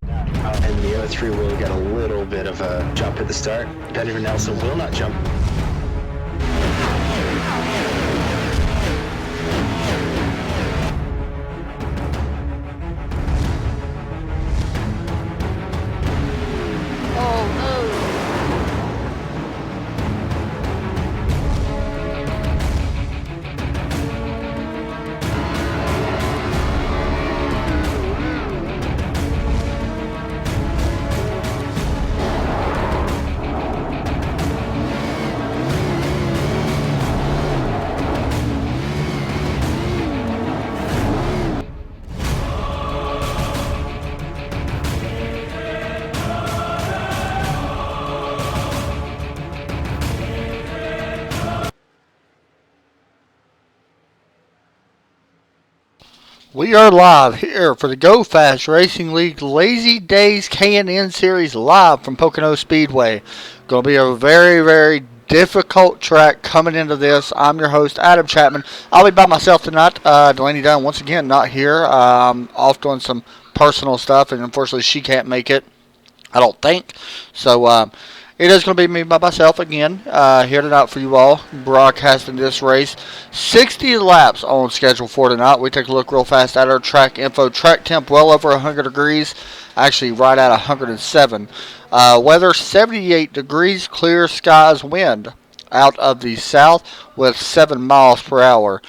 And the other three will get a little bit of a jump at the start. Benjamin Nelson will not jump. We are live here for the Go Fast Racing League Lazy Days K&N Series live from Pocono Speedway. Going to be a very, very difficult track coming into this. I'm your host, Adam Chapman. I'll be by myself tonight. Delaney Dunn, once again, not here. Off doing some personal stuff, and unfortunately she can't make it, I don't think. So, it is going to be me by myself again, here tonight for you all, broadcasting this race. 60 laps on schedule for tonight. We take a look real fast at our track info. Track temp well over 100 degrees, actually right at 107. Weather 78 degrees, clear skies, wind out of the south with 7 miles per hour.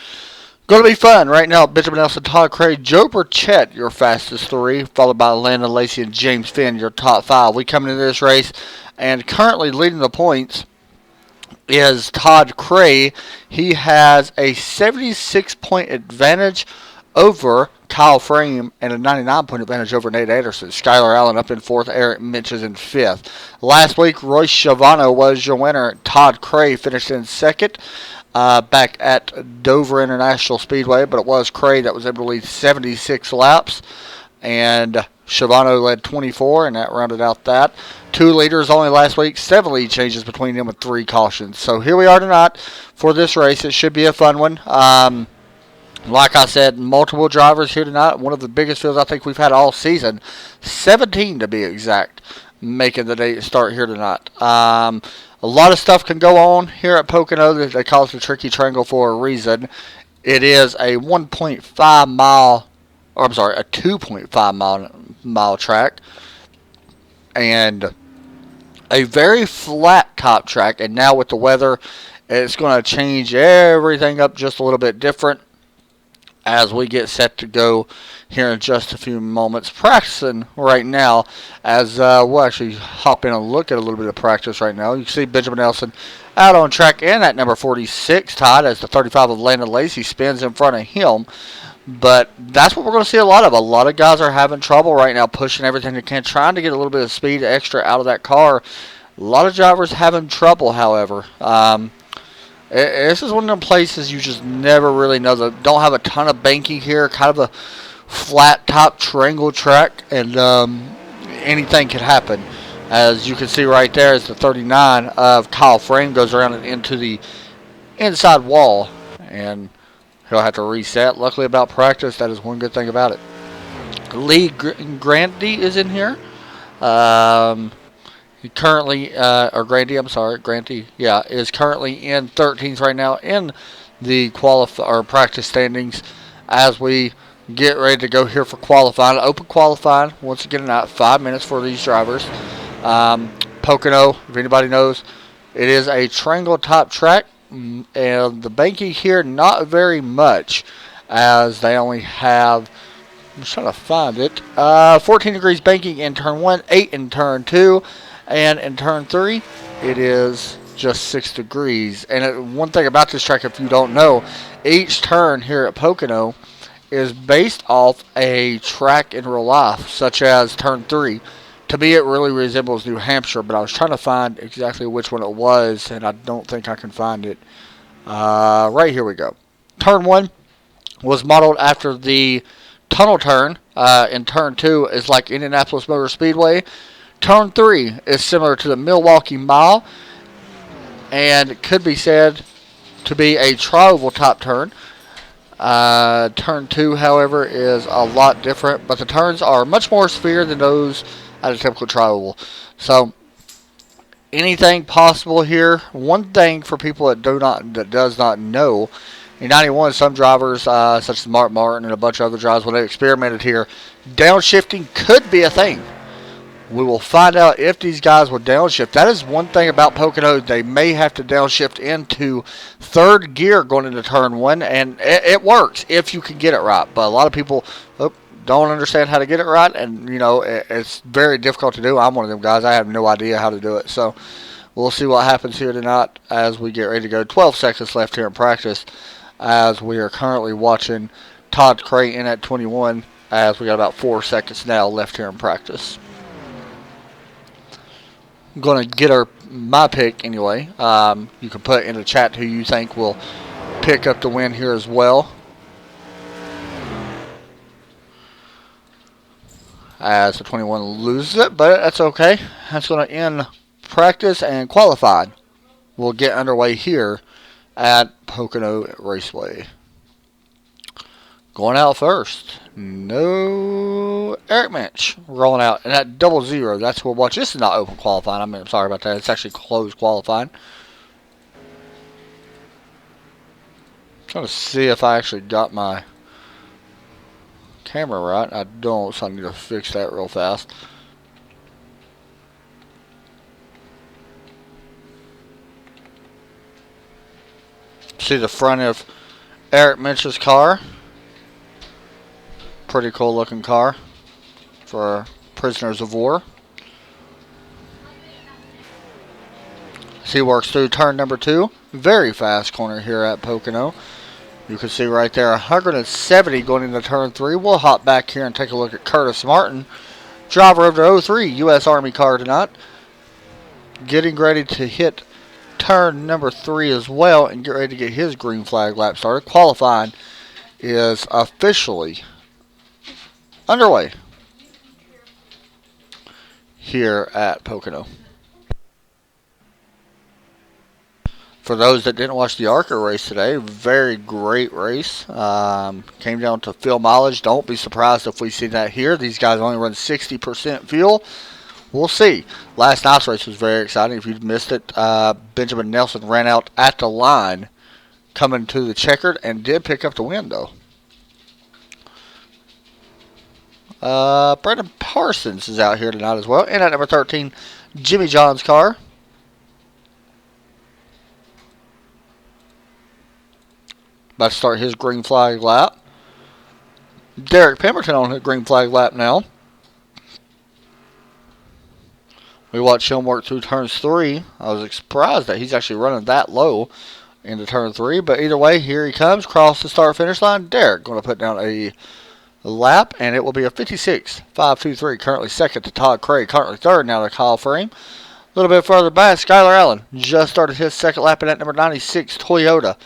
Going to be fun right now. Benjamin Nelson, Todd Craig, Joe Burchett, your fastest three, followed by Landon Lacey and James Finn, your top five. We come into this race, and currently leading the points is Todd Cray. He has a 76-point advantage over Kyle Frame and a 99-point advantage over Nate Anderson. Skylar Allen up in fourth. Eric Mitch is in fifth. Last week, Royce Schiavano was your winner. Todd Cray finished in second. Back at Dover International Speedway, but it was Cray that was able to lead 76 laps, and Schiavano led 24, and that rounded out that. 2 leaders only last week, 7 lead changes between them with 3 cautions. So here we are tonight for this race. It should be a fun one. Like I said, multiple drivers here tonight. One of the biggest fields I think we've had all season, 17 to be exact, making the day start here tonight. A lot of stuff can go on here at Pocono. They call it the Tricky Triangle for a reason. It is a 1.5 mile, or I'm sorry, a 2.5 mile track, and a very flat top track. And now with the weather, it's going to change everything up just a little bit different as we get set to go here in just a few moments. Practicing right now as we'll actually hop in and look at a little bit of practice right now. You can see Benjamin Nelson out on track and at number 46, Todd, as the 35 of Landon Lacey spins in front of him. But that's what we're going to see a lot of. A lot of guys are having trouble right now pushing everything they can, trying to get a little bit of speed extra out of that car. A lot of drivers having trouble, however. This is one of them places you just never really know. They don't have a ton of banking here, kind of a flat top triangle track, and anything can happen. As you can see right there, is the 39 of Kyle Frame goes around and into the inside wall, and he'll have to reset. Luckily about practice, that is one good thing about it. Lee Grandy is in here. He currently, Granty, is currently in 13th right now in the practice standings as we get ready to go here for qualifying. Open qualifying, once again, about 5 minutes for these drivers. Pocono, if anybody knows, it is a triangle top track, and the banking here, not very much, as they only have, I'm just trying to find it, 14 degrees banking in turn 1, 8 in turn 2, and in turn 3, it is just 6 degrees. And one thing about this track, if you don't know, each turn here at Pocono is based off a track in real life, such as turn 3. To me, it really resembles New Hampshire, but I was trying to find exactly which one it was, and I don't think I can find it. Right, here we go. Turn 1 was modeled after the tunnel turn. In turn 2 is like Indianapolis Motor Speedway. Turn 3 is similar to the Milwaukee Mile, and it could be said to be a tri-oval top turn. Turn 2, however, is a lot different, but the turns are much more severe than those at a typical tri-oval. So, anything possible here. One thing for people that does not know, in 91, some drivers, such as Mark Martin and a bunch of other drivers, when they experimented here, downshifting could be a thing. We will find out if these guys will downshift. That is one thing about Pocono. They may have to downshift into third gear going into turn 1, and it works if you can get it right. But a lot of people don't understand how to get it right, and it's very difficult to do. I'm one of them guys. I have no idea how to do it. So we'll see what happens here tonight as we get ready to go. 12 seconds left here in practice as we are currently watching Todd Cray in at 21 as we got about 4 seconds now left here in practice. I'm going to get my pick anyway. You can put in the chat who you think will pick up the win here as well. As the 21 loses it, but that's okay. That's going to end practice, and qualified will get underway here at Pocono Raceway. Going out first, no Eric Minch rolling out, and at 00, that's what we'll watch. This is not open qualifying. I'm sorry about that. It's actually closed qualifying. Trying to see if I actually got my camera right. I don't, so I need to fix that real fast. See the front of Eric Minch's car. Pretty cool looking car for prisoners of war. As he works through turn number 2. Very fast corner here at Pocono. You can see right there 170 going into turn 3. We'll hop back here and take a look at Curtis Martin, driver of the 03 U.S. Army car tonight. Getting ready to hit turn number 3 as well and get ready to get his green flag lap started. Qualifying is officially underway here at Pocono. For those that didn't watch the ARCA race today, very great race. Came down to fuel mileage. Don't be surprised if we see that here. These guys only run 60% fuel. We'll see. Last night's race was very exciting. If you missed it, Benjamin Nelson ran out at the line coming to the checkered and did pick up the win, though. Brendan Parsons is out here tonight as well. And at number 13, Jimmy John's car. About to start his green flag lap. Derek Pemberton on his green flag lap now. We watched him work through turns 3. I was surprised that he's actually running that low into turn 3. But either way, here he comes. Cross the start-finish line. Derek going to put down a lap, and it will be a 56.523. Currently second to Todd Craig. Currently third now to Kyle Frame. A little bit further back, Skylar Allen just started his second lap in that number 96 Toyota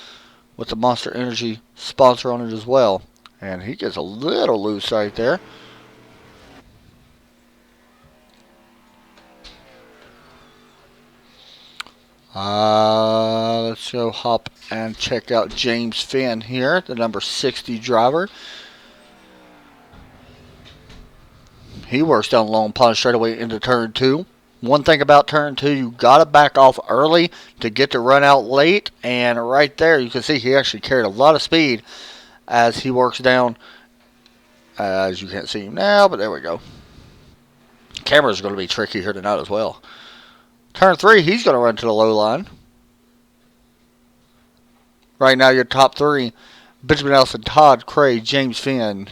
with the Monster Energy sponsor on it as well. And he gets a little loose right there. Let's go hop and check out James Finn here, the number 60 driver. He works down Long Pond straightaway into turn 2. One thing about turn 2, you got to back off early to get the run out late. And right there, you can see he actually carried a lot of speed as he works down. As you can't see him now, but there we go. Camera's going to be tricky here tonight as well. Turn 3, he's going to run to the low line. Right now, your top 3, Benjamin Nelson, Todd Cray, James Finn.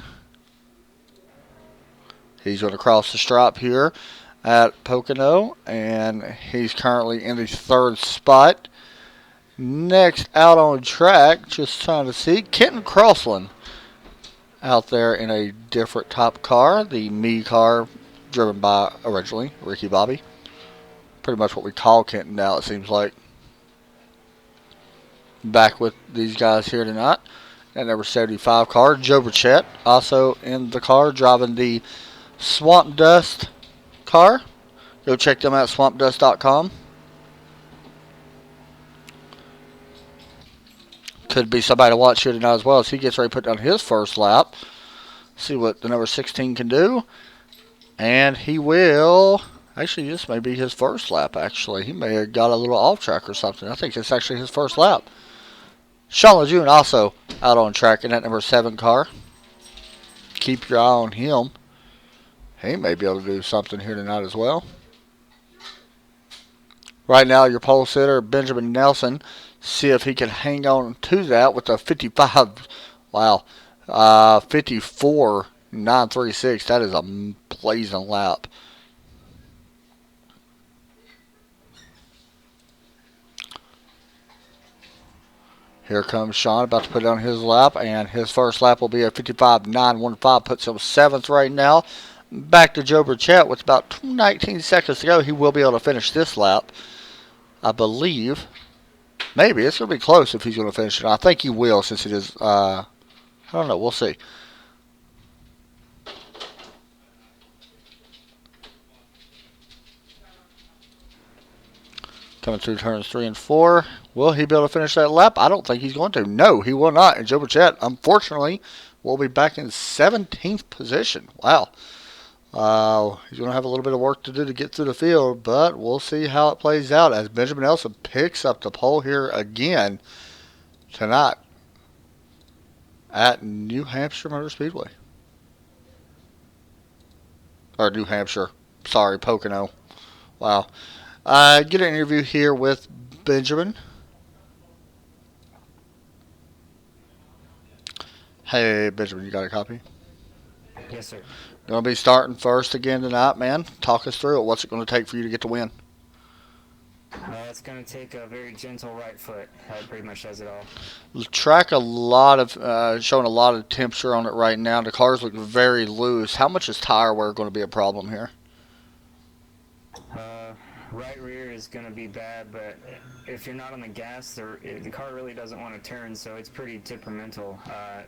He's going to cross the stripe here at Pocono, and he's currently in the 3rd spot. Next out on track, just trying to see, Kenton Crossland out there in a different top car, the Me car, driven by, originally, Ricky Bobby. Pretty much what we call Kenton now, it seems like. Back with these guys here tonight. That number 75 car, Joe Burchett, also in the car, driving the Swamp Dust car. Go check them out at swampdust.com. could be somebody to watch here tonight as well as he gets ready to put down his first lap. See what the number 16 can do. And he will... Actually, this may be his first lap, actually. He may have got a little off track or something. I think it's actually his first lap. Sean Lejeune also out on track in that number 7 car. Keep your eye on him. He may be able to do something here tonight as well. Right now, your pole sitter, Benjamin Nelson, see if he can hang on to that with a 55. Wow. 54.936. That is a blazing lap. Here comes Sean, about to put on his lap, and his first lap will be a 55.915. Puts him 7th right now. Back to Joe Burchett with about 19 seconds to go. He will be able to finish this lap, I believe. Maybe. It's going to be close if he's going to finish it. I think he will, since it is, I don't know. We'll see. Coming through turns 3 and 4. Will he be able to finish that lap? I don't think he's going to. No, he will not. And Joe Burchett, unfortunately, will be back in 17th position. Wow. He's going to have a little bit of work to do to get through the field, but we'll see how it plays out as Benjamin Nelson picks up the pole here again tonight at New Hampshire Motor Speedway. Or New Hampshire. Sorry, Pocono. Wow. Get an interview here with Benjamin. Hey, Benjamin, you got a copy? Yes, sir. Going to be starting first again tonight, man. Talk us through it. What's it going to take for you to get the win? It's going to take a very gentle right foot. That pretty much does it all. The track showing a lot of temperature on it right now. The cars look very loose. How much is tire wear going to be a problem here? Right rear is going to be bad, but if you're not on the gas, the car really doesn't want to turn, so it's pretty temperamental.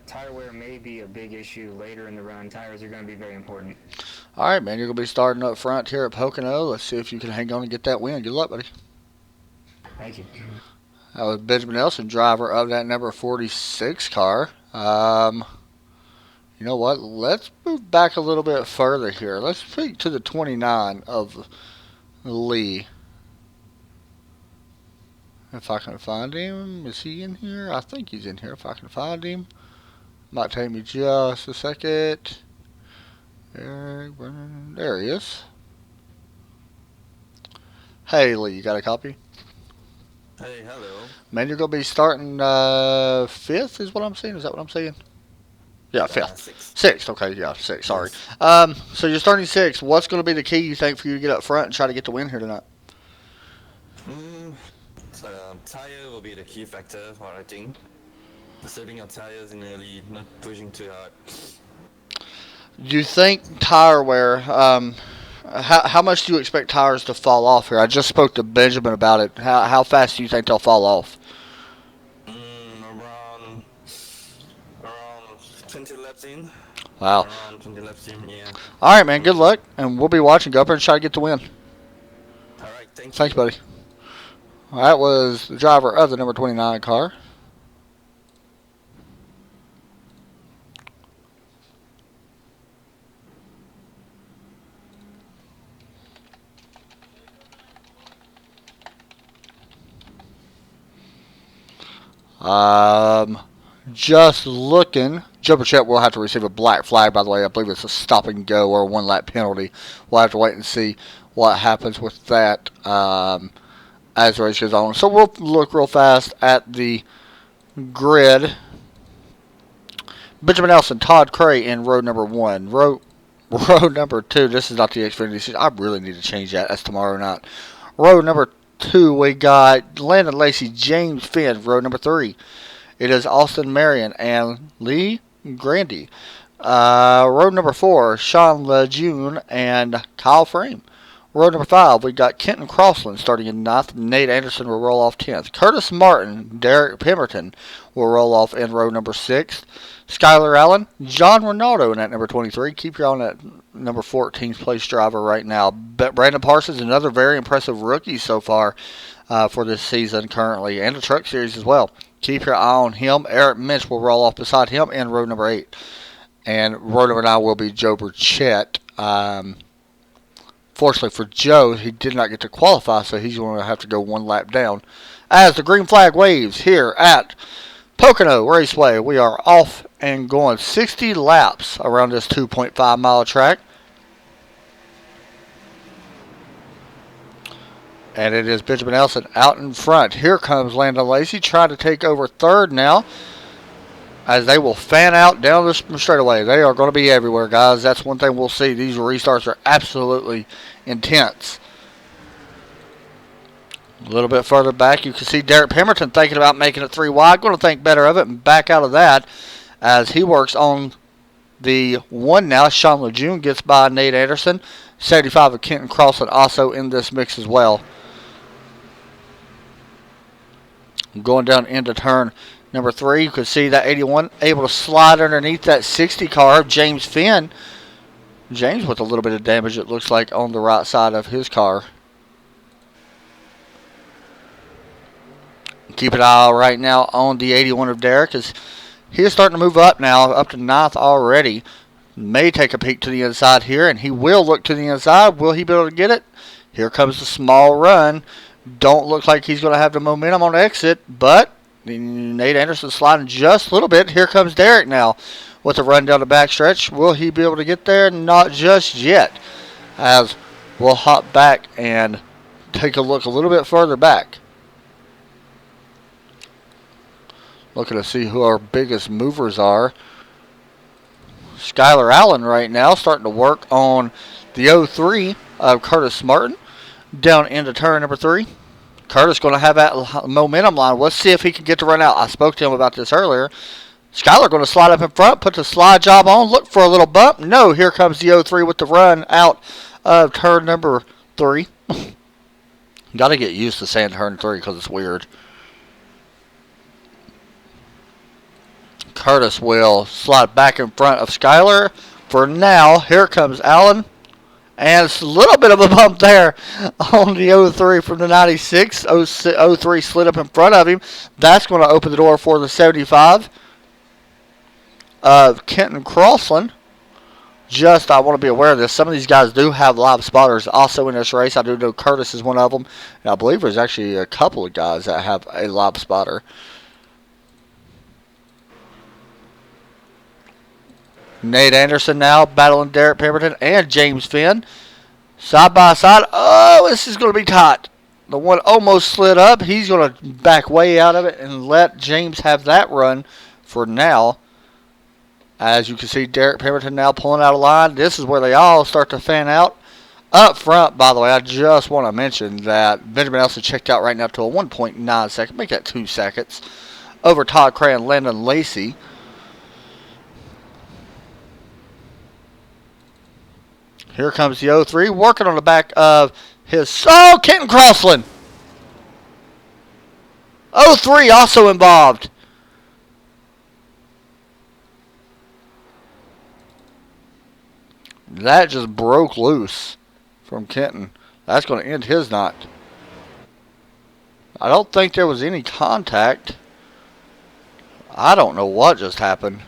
Tire wear may be a big issue later in the run. Tires are going to be very important. All right, man. You're going to be starting up front here at Pocono. Let's see if you can hang on and get that win. Good luck, buddy. Thank you. That was Benjamin Nelson, driver of that number 46 car. You know what? Let's move back a little bit further here. Let's speak to the 29 of Lee. If I can find him. Is he in here? I think he's in here if I can find him. Might take me just a second. There he is. Hey, Lee, you got a copy? Hey, hello. Man, you're going to be starting 5th is what I'm saying? Is that what I'm saying? Yeah, 5th. 6th. Okay, yeah, 6th. Sorry. Yes. So you're starting 6th. What's going to be the key, you think, for you to get up front and try to get the win here tonight? Tire will be the key factor, what I think. Saving your tires in early, not pushing too hard. Do you think tire wear, how much do you expect tires to fall off here? I just spoke to Benjamin about it. How fast do you think they'll fall off? Around 20 laps in. Wow. Around 20 laps in, yeah. All right, man. Good luck, and we'll be watching. Go up there and try to get the win. All right, thanks. Thanks, buddy. Well, that was the driver of the number 29 car. Just looking. Joe Burchett will have to receive a black flag, by the way. I believe it's a stop and go or a 1-lap penalty. We'll have to wait and see what happens with that as the race goes on. So we'll look real fast at the grid. Benjamin Nelson, Todd Cray in row number 1. Row number 2, this is not the Xfinity season. I really need to change that. That's tomorrow night. Row number 2, we got Landon Lacey, James Finn. Row number 3, it is Austin Marion and Lee Grandy. Row number 4, Sean Lejeune and Kyle Frame. Row number 5, we got Kenton Crossland starting in 9th. Nate Anderson will roll off 10th. Curtis Martin, Derek Pemberton will roll off in row number 6. Skylar Allen, John Ronaldo in at number 23. Keep your eye on that number 14th place driver right now. Brandon Parsons, another very impressive rookie so far for this season currently, and the Truck Series as well. keep your eye on him. Eric Minch will roll off beside him in row number 8. And row number 9 will be Joe Burchett. Fortunately for Joe, he did not get to qualify, so he's going to have to go one lap down. As the green flag waves here at Pocono Raceway, we are off and going 60 laps around this 2.5 mile track. And it is Benjamin Nelson out in front. Here comes Landon Lacey trying to take over third now, as they will fan out down the straightaway. They are going to be everywhere, guys. That's one thing we'll see. These restarts are absolutely intense. A little bit further back, you can see Derek Pemberton thinking about making it 3 wide. Going to think better of it and back out of that as he works on the 1 now. Sean Lejeune gets by Nate Anderson. 75 of Kenton Crossland also in this mix as well. Going down into turn number 3, you can see that 81 able to slide underneath that 60 car of James Finn. James with a little bit of damage, it looks like, on the right side of his car. Keep an eye right now on the 81 of Derek, as he is starting to move up now, up to 9th already. May take a peek to the inside here, and he will look to the inside. Will he be able to get it? Here comes the small run. Don't look like he's going to have the momentum on exit, but Nate Anderson sliding just a little bit. Here comes Derek now with a run down the backstretch. Will he be able to get there? Not just yet, as we'll hop back and take a look a little bit further back. Looking to see who our biggest movers are. Skylar Allen right now starting to work on the 03 of Curtis Martin down into turn number 3. Curtis going to have that momentum line. Let's see if he can get the run out. I spoke to him about this earlier. Skylar going to slide up in front, put the slide job on, look for a little bump. No, here comes the 03 with the run out of turn number 3. Got to get used to saying turn 3 because it's weird. Curtis will slide back in front of Skylar. For now, here comes Allen. And it's a little bit of a bump there on the 03 from the 96. 03 slid up in front of him. That's going to open the door for the 75 of Kenton Crossland. Just, I want to be aware of this. Some of these guys do have live spotters also in this race. I do know Curtis is one of them. And I believe there's actually a couple of guys that have a live spotter. Nate Anderson now battling Derek Pemberton and James Finn. Side by side. Oh, this is going to be tight. The one almost slid up. He's going to back way out of it and let James have that run for now. As you can see, Derek Pemberton now pulling out of line. This is where they all start to fan out. Up front, by the way, I just want to mention that Benjamin Nelson checked out right now to a 1.9 second. Make that 2 seconds. Over Todd Cray and Landon Lacey. Here comes the 03, working on the back of his... Oh, Kenton Crossland! 03 also involved. That just broke loose from Kenton. That's going to end his night. I don't think there was any contact. I don't know what just happened.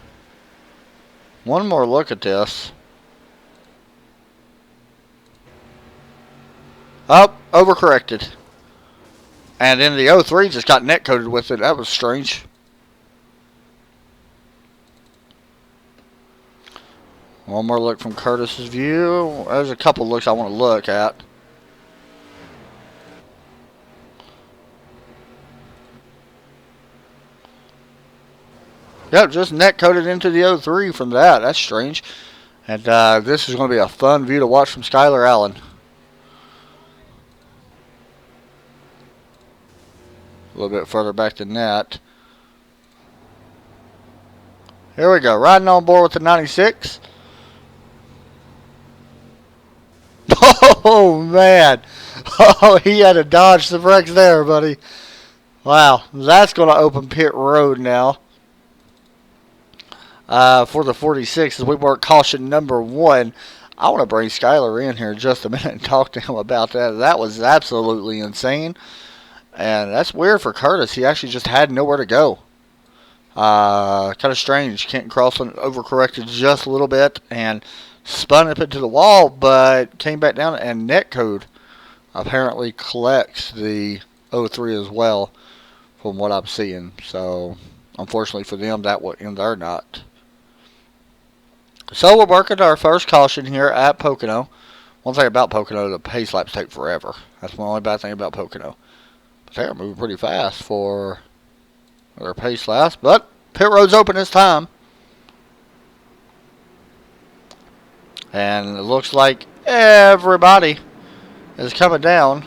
One more look at this. Oh, overcorrected. And then the 03 just got net coated with it. That was strange. One more look from Curtis's view. There's a couple looks I want to look at. Yep, just net coated into the 03 from that. That's strange. And this is going to be a fun view to watch from Skylar Allen. A little bit further back than that. Here we go. Riding on board with the 96. Oh, man. Oh, he had to dodge the wrecks there, buddy. Wow. That's going to open pit road now. For the 46 as we work caution number 1. I want to bring Skylar in here in just a minute and talk to him about that. That was absolutely insane. And that's weird for Curtis. He actually just had nowhere to go. Kind of strange. Kenton Crossland overcorrected just a little bit and spun up into the wall, but came back down, and Netcode apparently collects the 03 as well from what I'm seeing. So, unfortunately for them, that will end their night. So, we're working our first caution here at Pocono. One thing about Pocono, the pace laps take forever. That's the only bad thing about Pocono. But they're moving pretty fast for their pace laps. But pit road's open this time. And it looks like everybody is coming down.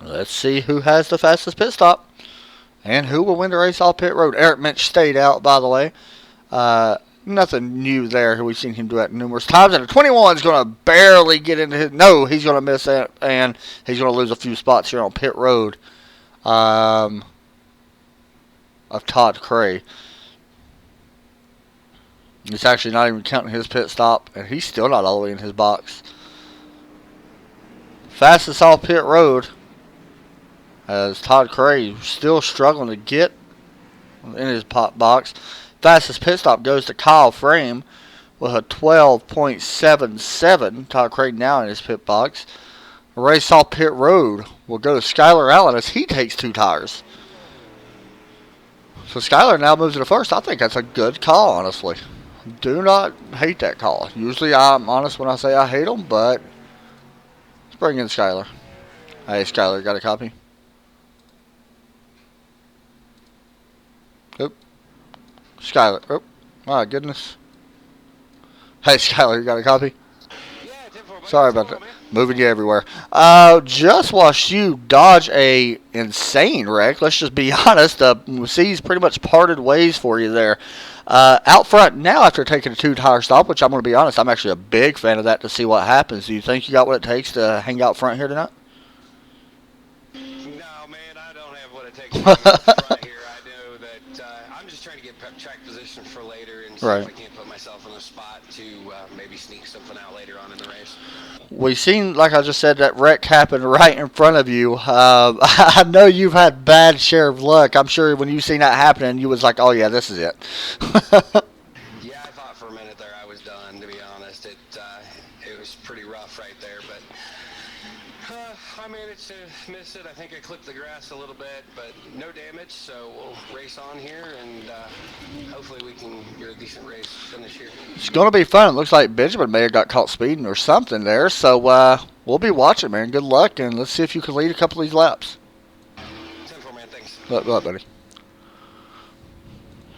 Let's see who has the fastest pit stop and who will win the race off pit road. Eric Minch stayed out, by the way. Nothing new there. We've seen him do that numerous times. And the 21 is going to barely get into his... No, he's going to miss it, and he's going to lose a few spots here on pit road of Todd Cray. He's actually not even counting his pit stop, and he's still not all the way in his box. Fastest off pit road, as Todd Cray still struggling to get in his box. Fastest pit stop goes to Kyle Frame with a 12.77. Todd Cray now in his pit box. Race off pit road will go to Skylar Allen as he takes 2 tires. So Skylar now moves to the first. I think that's a good call, honestly. Do not hate that call. Usually I'm honest when I say I hate them, but let's bring in Skylar. Hey, Skylar, got a copy? Oop. Skylar. Oh, my goodness. Hey, Skylar, you got a copy? Sorry about that. Moving you everywhere. Just watched you dodge a insane wreck. Let's just be honest. C's pretty much parted ways for you there. Out front now after taking a 2-tire stop, which I'm going to be honest, I'm actually a big fan of that to see what happens. Do you think you got what it takes to hang out front here tonight? No, man, I don't have what it takes to hang out front here. I know that I'm just trying to get track position for later and see if I can't put myself in a spot to maybe sneak something out later on in the race. We've seen, like I just said, that wreck happened right in front of you. I know you've had bad share of luck. I'm sure when you seen that happening, you was like, oh, yeah, this is it. Yeah, I thought for a minute there I was done, to be honest. It was pretty rough right there, but I managed to miss it. I think I clipped the grass a little bit, but no damage, so we'll race on here, and hopefully we can get a decent race finish here. It's going to be fun. It looks like Benjamin may have got caught speeding or something there, so we'll be watching, man. Good luck, and let's see if you can lead a couple of these laps. 10-4, man. Thanks. Good luck, buddy.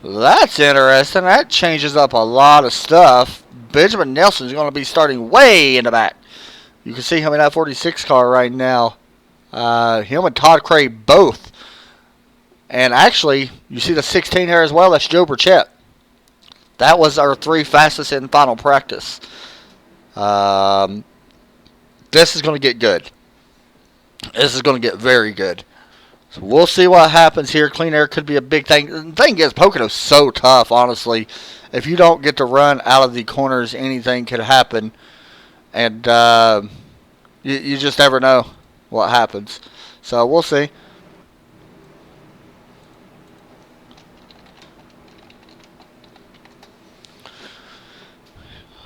That's interesting. That changes up a lot of stuff. Benjamin Nelson's going to be starting way in the back. You can see him in that 46 car right now. Him and Todd Cray both. And actually, you see the 16 here as well. That's Joe Burchett. That was our 3 fastest in final practice. This is going to get good. This is going to get very good. So we'll see what happens here. Clean air could be a big thing. The thing is, Pocono's so tough, honestly. If you don't get to run out of the corners, anything could happen. And you just never know what happens. So we'll see.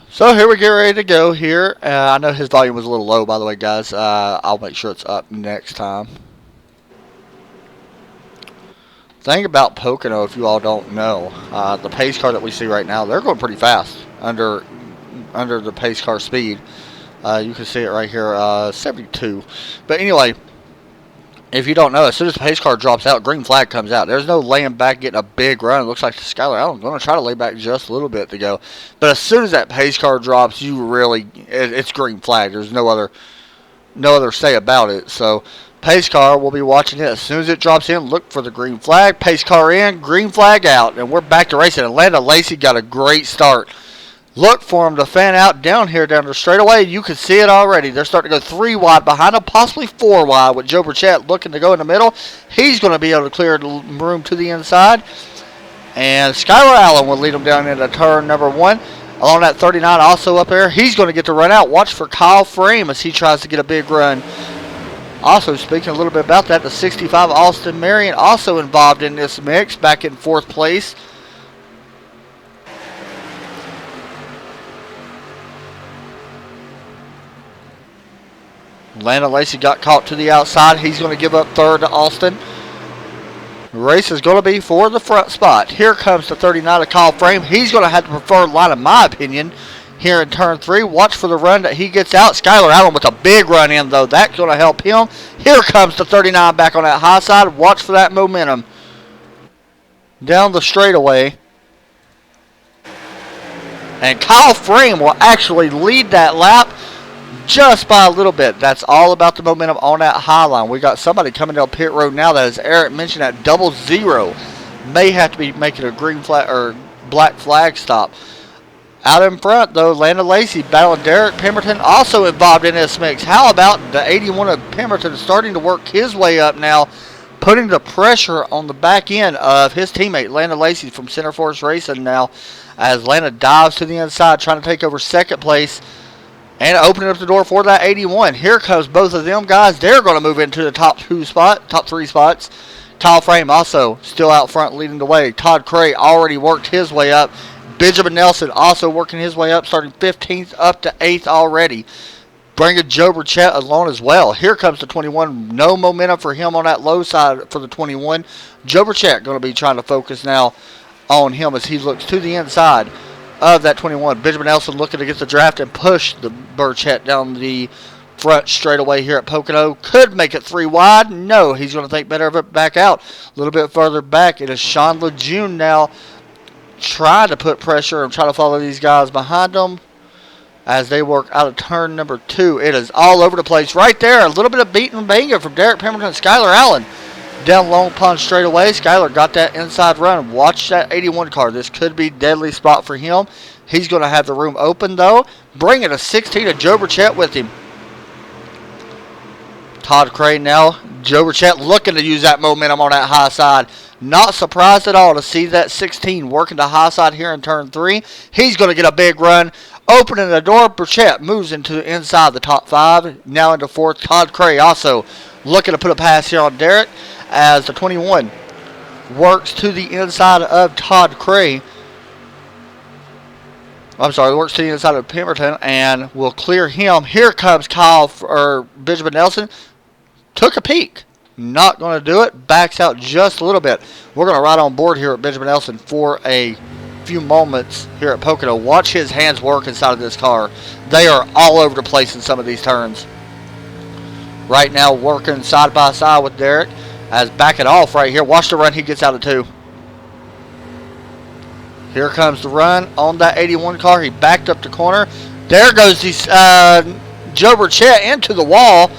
So here we get ready to go here. I know his volume was a little low, by the way, guys. I'll make sure it's up next time. Thing about Pocono, if you all don't know, the pace car that we see right now, they're going pretty fast under the pace car speed. You can see it right here, 72. But anyway, if you don't know, as soon as the pace car drops out, green flag comes out. There's no laying back, getting a big run. It looks like Skylar Allen's going to try to lay back just a little bit to go. But as soon as that pace car drops, it's green flag. There's no other say about it. So pace car, we'll be watching it. As soon as it drops in, look for the green flag. Pace car in, green flag out. And we're back to racing. Atlanta Lacey got a great start. Look for him to fan out down here, down the straightaway. You can see it already. They're starting to go 3 wide behind him, possibly 4 wide with Joe Burchett looking to go in the middle. He's going to be able to clear the room to the inside. And Skylar Allen will lead him down into turn number 1. Along that 39 also up there. He's going to get the run out. Watch for Kyle Frame as he tries to get a big run. Also, speaking a little bit about that, the 65 Austin Marion also involved in this mix, back in 4th place. Landon Lacey got caught to the outside. He's going to give up 3rd to Austin. The race is going to be for the front spot. Here comes the 39 of Kyle Frame. He's going to have the preferred line, in my opinion, here in turn 3. Watch for the run that he gets out. Skylar Allen with a big run in, though. That's going to help him. Here comes the 39 back on that high side. Watch for that momentum. Down the straightaway. And Kyle Frame will actually lead that lap just by a little bit. That's all about the momentum on that high line. We got somebody coming down pit road now that, as Eric mentioned, at 00. May have to be making a green flag or black flag stop. Out in front, though, Landon Lacey battling Derek Pemberton, also involved in this mix. How about the 81 of Pemberton starting to work his way up now, putting the pressure on the back end of his teammate, Landon Lacey from Center Force Racing now, as Landon dives to the inside, trying to take over 2nd place and opening up the door for that 81. Here comes both of them guys. They're going to move into the top 3 spots. Kyle Frame also still out front leading the way. Todd Cray already worked his way up. Benjamin Nelson also working his way up, starting 15th up to 8th already. Bringing Joe Burchett along as well. Here comes the 21. No momentum for him on that low side for the 21. Joe Burchett going to be trying to focus now on him as he looks to the inside of that 21. Benjamin Nelson looking to get the draft and push the Burchett down the front straightaway here at Pocono. Could make it 3 wide. No, he's going to think better of it back out. A little bit further back. It is Sean Lejeune now trying to put pressure and try to follow these guys behind them as they work out of turn number 2. It is all over the place right there. A little bit of beating and banging from Derek Pemberton and Skylar Allen. Down Long Pond straight away. Skylar got that inside run. Watch that 81 car. This could be a deadly spot for him. He's going to have the room open, though. Bringing a 16 of Joe Burchett with him. Todd Cray now. Joe Burchett looking to use that momentum on that high side. Not surprised at all to see that 16 working the high side here in turn 3. He's going to get a big run. Opening the door, Burchett moves into inside the top 5. Now into 4th. Todd Cray also looking to put a pass here on Derek as the 21 works to the inside of Todd Cray. I'm sorry, works to the inside of Pemberton and will clear him. Here comes Benjamin Nelson. Took a peek. Not going to do it. Backs out just a little bit. We're going to ride on board here at Benjamin Nelson for a few moments here at Pocono. Watch his hands work inside of this car. They are all over the place in some of these turns. Right now working side by side with Derek as backing off right here. Watch the run he gets out of 2. Here comes the run on that 81 car. He backed up the corner. There goes Joe Burchett into the wall.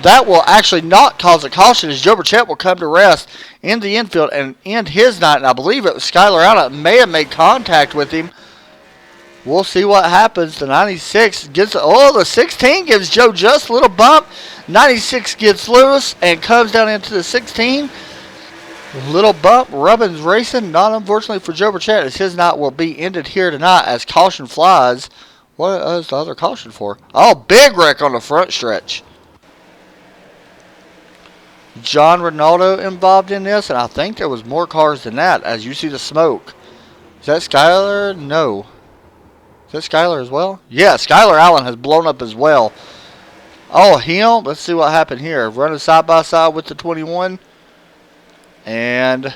That will actually not cause a caution as Joe Burchett will come to rest in the infield and end his night. And I believe it was Skylar Allen that may have made contact with him. We'll see what happens. The 96 gets, the 16 gives Joe just a little bump. 96 gets loose and comes down into the 16. Little bump. Rubbins racing. Not unfortunately for Joe Burchett as his night will be ended here tonight as caution flies. What is the other caution for? Oh, big wreck on the front stretch. John Ronaldo involved in this, and I think there was more cars than that as you see the smoke. Is that Skylar? No. Is that Skylar as well? Yeah, Skylar Allen has blown up as well. Oh, him? Let's see what happened here. Running side by side with the 21. And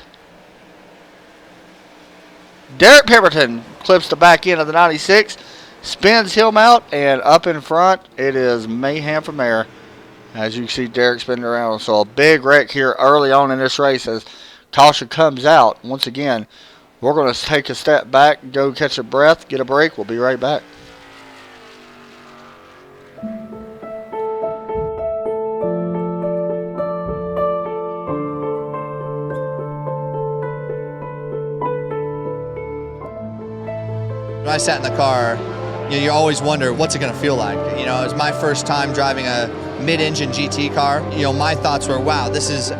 Derek Pemberton clips the back end of the 96. Spins him out, and up in front, it is mayhem from there. As you can see Derek spinning around. So a big wreck here early on in this race as caution comes out. Once again, we're going to take a step back, go catch a breath, get a break. We'll be right back. When I sat in the car, you always wonder what's it going to feel like. It was my first time driving a mid-engine GT car. My thoughts were, wow, this is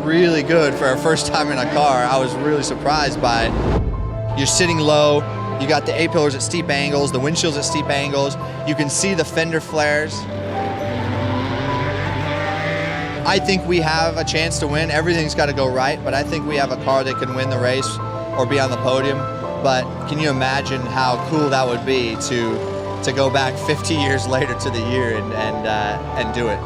really good for our first time in a car. I was really surprised by it. You're sitting low, You got the A-pillars at steep angles, the windshields at steep angles. You can see the fender flares. I think we have a chance to win. Everything's got to go right, but I think we have a car that can win the race or be on the podium. But can you imagine how cool that would be to go back 50 years later to the year and do it?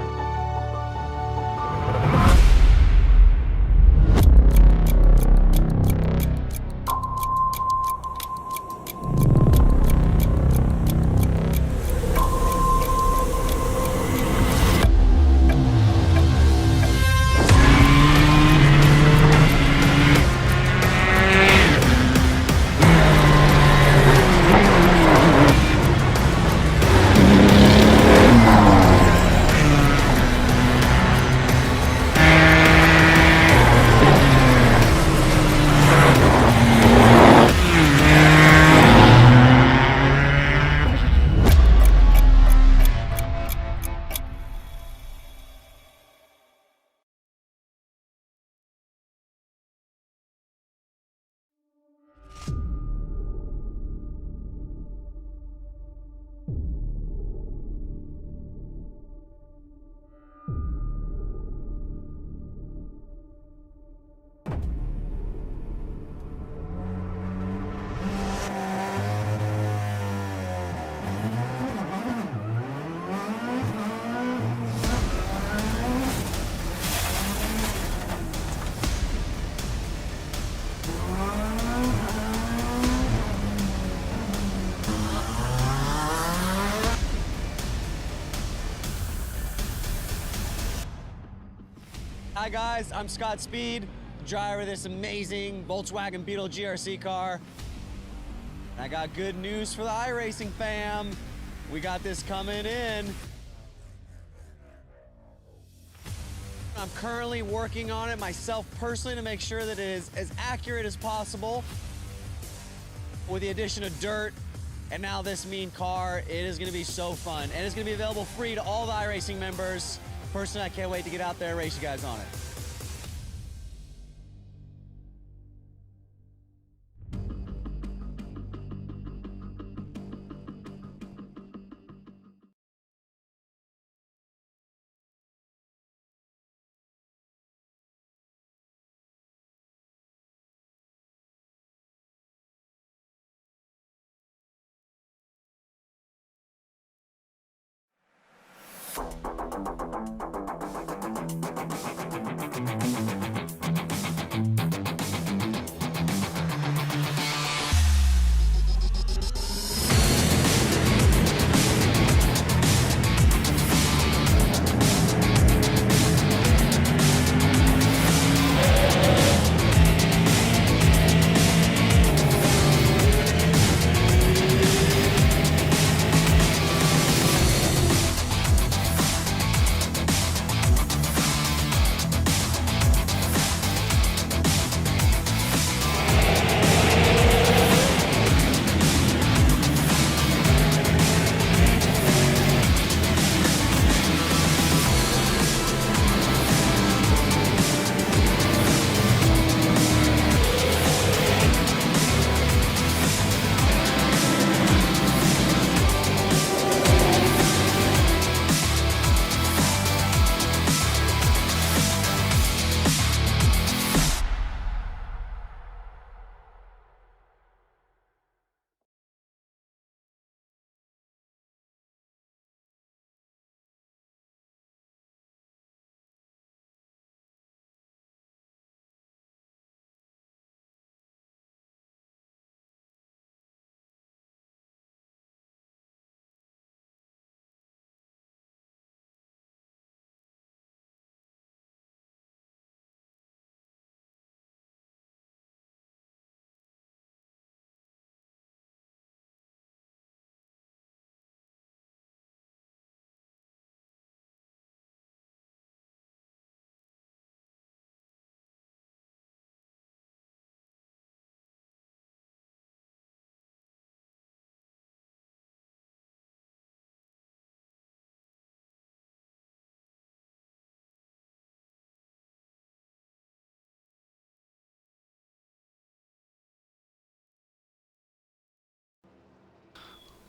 Hi guys, I'm Scott Speed, driver of this amazing Volkswagen Beetle GRC car. I got good news for the iRacing fam. We got this coming in. I'm currently working on it myself personally to make sure that it is as accurate as possible. With the addition of dirt and now this mean car, it is going to be so fun. And it's going to be available free to all the iRacing members. Personally, I can't wait to get out there and race you guys on it.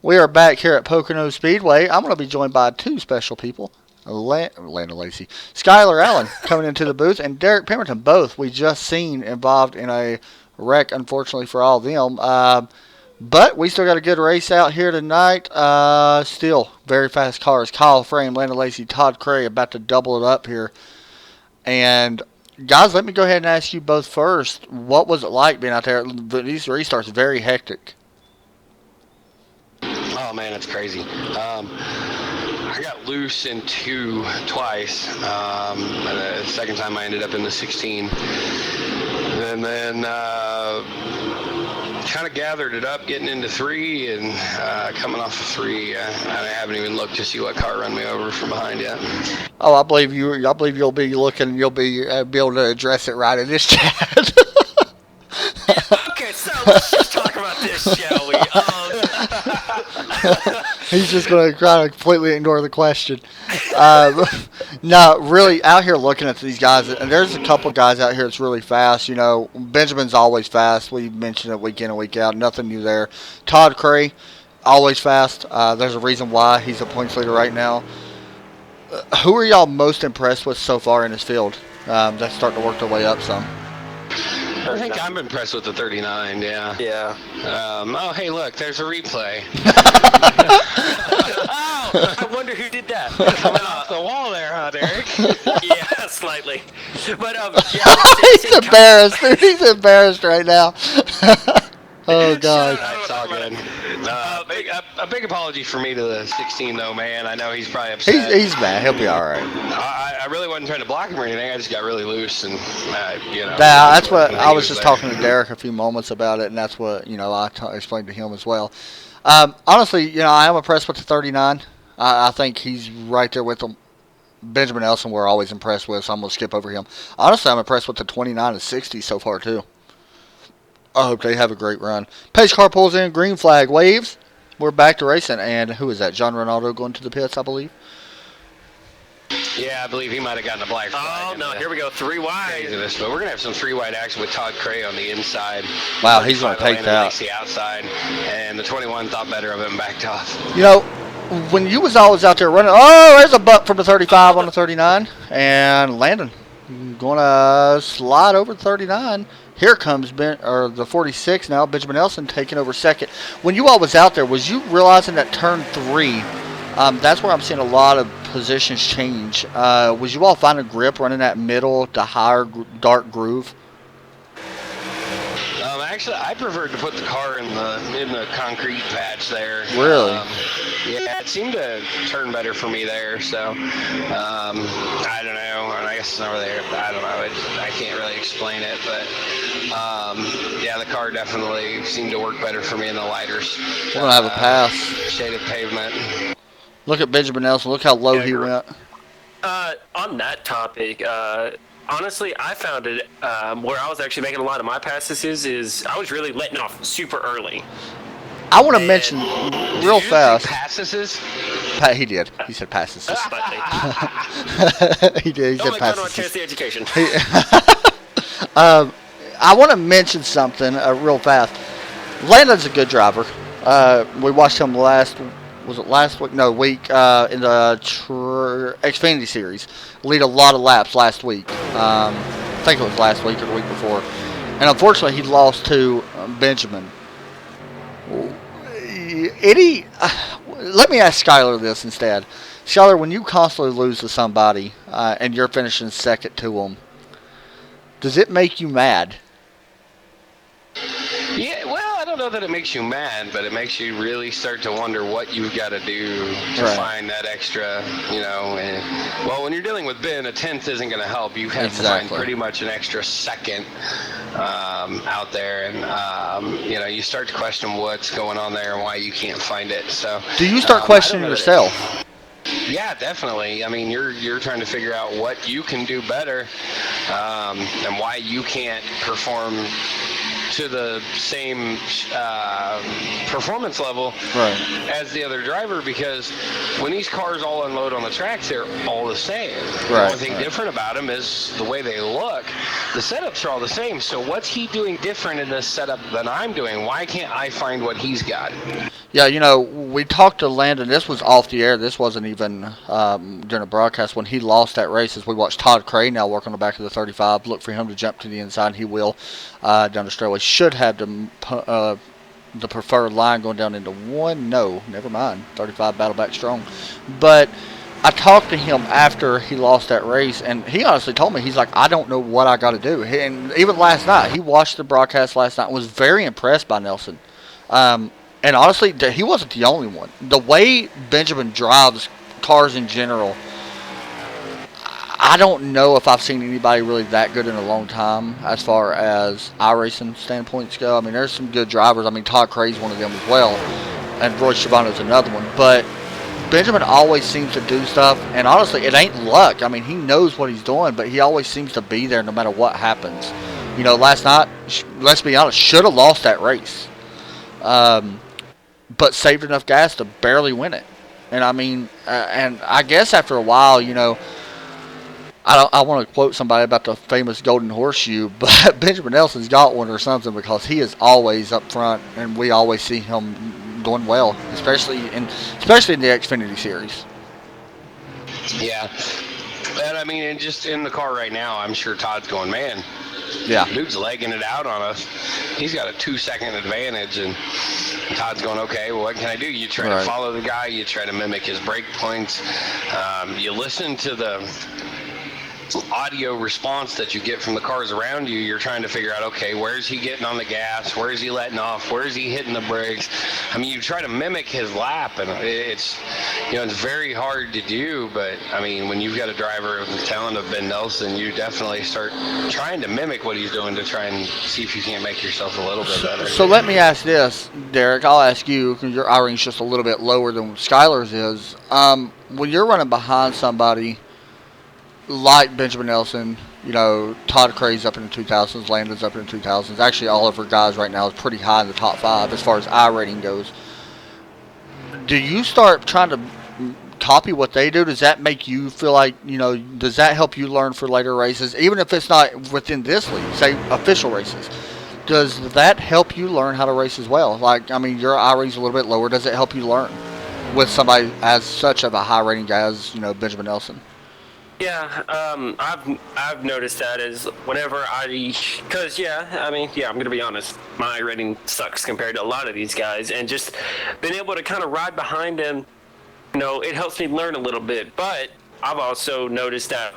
We are back here at Pocono Speedway. I'm going to be joined by two special people. Lando Lacey, Skylar Allen coming into the booth, and Derek Pemberton, both we just seen involved in a wreck, unfortunately for all of them. But we still got a good race out here tonight. Still very fast cars. Kyle Frame, Lando Lacey, Todd Cray about to double it up here. And guys, let me go ahead and ask you both first. What was it like being out there? These restarts very hectic. Oh man, it's crazy. I got loose in 2 twice. The second time I ended up in the 16. And then kind of gathered it up getting into 3 and coming off of 3. I haven't even looked to see what car run me over from behind yet. Oh, I believe you. I believe you'll be looking. You'll be able to address it right in this chat. Okay, so let's just talk about this, shall we? He's just going to try to completely ignore the question. No, really, out here looking at these guys, and there's a couple guys out here that's really fast. You know, Benjamin's always fast. We mentioned it week in and week out. Nothing new there. Todd Cray, always fast. There's a reason why he's a points leader right now. Who are y'all most impressed with so far in this field? That's starting to work their way up some. I think I'm impressed with the 39, yeah. Yeah. Oh, hey, look, there's a replay. Oh, I wonder who did that. Coming off the wall there, huh, Derek? Yeah, slightly. But, yeah. He's embarrassed, dude. He's embarrassed right now. Oh, God. It's all good. A big apology for me to the 16, though, man. I know he's probably upset. He's mad. He'll be all right. I really wasn't trying to block him or anything. I just got really loose, and you know. That's what I was just talking to Derek a few moments about it, and that's what I explained to him as well. Honestly, I am impressed with the 39. I think he's right there with them. Benjamin Elson, we're always impressed with, so I'm gonna skip over him. Honestly, I'm impressed with the 29 and 60 so far too. I hope they have a great run. Pace car pulls in, green flag waves. We're back to racing, and who is that? John Ronaldo going to the pits, I believe. Yeah, I believe he might have gotten a black flag. Oh, no, here we go, 3 wide. But we're going to have some 3 wide action with Todd Cray on the inside. Wow, he's going to take that. The outside, and the 21 thought better of it and backed off. When you was always out there running, oh, there's a butt from the 35 on the 39, and Landon going to slide over the 39. Here comes the 46 now, Benjamin Elson taking over second. When you all was out there, was you realizing that turn 3, that's where I'm seeing a lot of positions change. Was you all finding grip running that middle to higher dark groove? Actually, I preferred to put the car in the concrete patch there. Really? Yeah, it seemed to turn better for me there. So, I don't know. And I guess it's over there. I don't know. I can't really explain it, but yeah, the car definitely seemed to work better for me in the lighters. We're gonna have a pass. Shaded pavement. Look at Benjamin Nelson. Look how low he went. On that topic, honestly, I found it where I was actually making a lot of my passes is I was really letting off super early. I want to mention real fast. Passes? He did. He said passes. He did. He said passes. The education. I want to mention something real fast. Landon's a good driver. We watched him week in the Xfinity Series lead a lot of laps last week. I think it was last week or the week before, and unfortunately he lost to Benjamin. Let me ask Skylar this instead. Skylar, when you constantly lose to somebody and you're finishing second to them, does it make you mad? Yeah, well, I don't know that it makes you mad, but it makes you really start to wonder what you've got to do to find that extra, And, well, when you're dealing with Ben, a 10th isn't going to help. You have to find pretty much an extra second out there, and you start to question what's going on there and why you can't find it. So, do you start questioning yourself? Yeah, definitely. I mean, you're trying to figure out what you can do better, and why you can't perform to the same performance level as the other driver, because when these cars all unload on the tracks, they're all the same. The only thing different about them is the way they look. The setups are all the same. So what's he doing different in this setup than I'm doing? Why can't I find what he's got? Yeah, you know, we talked to Landon. This was off the air. This wasn't even during a broadcast. When he lost that race, as we watched Todd Cray now work on the back of the 35. Look for him to jump to the inside, and he will down the straightaway. Should have the preferred line going down into 1. No, never mind. 35 battle back strong. But I talked to him after he lost that race, and he honestly told me, he's like, I don't know what I got to do. And even last night, he watched the broadcast last night and was very impressed by Nelson. And honestly, he wasn't the only one. The way Benjamin drives cars in general, I don't know if I've seen anybody really that good in a long time as far as iRacing standpoints go. I mean, there's some good drivers. I mean, Todd Cray's one of them as well, and Roy Schiavone's another one. But Benjamin always seems to do stuff, and honestly, it ain't luck. I mean, he knows what he's doing, but he always seems to be there no matter what happens. You know, last night, let's be honest, should have lost that race. But saved enough gas to barely win it. And I mean, and I guess after a while, you know, I want to quote somebody about the famous golden horseshoe, but Benjamin Nelson's got one or something, because he is always up front, and we always see him doing well, especially in the Xfinity series. Yeah. And I mean, and just in the car right now, I'm sure Todd's going, man, yeah, dude's legging it out on us. He's got a 2-second advantage, and Todd's going, okay, well, what can I do? You try to follow the guy. You try to mimic his brake points. You listen to the audio response that you get from the cars around you. You're trying to figure out, okay, where's he getting on the gas? Where's he letting off? Where's he hitting the brakes? I mean, you try to mimic his lap, and it's, you know, it's very hard to do. But I mean, when you've got a driver of the talent of Ben Nelson, you definitely start trying to mimic what he's doing to try and see if you can't make yourself a little bit better. So let me ask this, Derek. I'll ask you, because your I-ring's just a little bit lower than Skylar's is. When you're running behind somebody like Benjamin Nelson, you know, Todd Cray's up in the 2000s, Landon's up in the 2000s. Actually, all of our guys right now is pretty high in the top 5 as far as I rating goes. Do you start trying to copy what they do? Does that make you feel like, you know, does that help you learn for later races, even if it's not within this league, say official races? Does that help you learn how to race as well? Like, I mean, your I rating's a little bit lower. Does it help you learn with somebody as such of a high rating guy as, you know, Benjamin Nelson? Yeah, I've noticed that is whenever because I'm gonna be honest, my rating sucks compared to a lot of these guys, and just being able to kind of ride behind them, you know, it helps me learn a little bit. But I've also noticed that,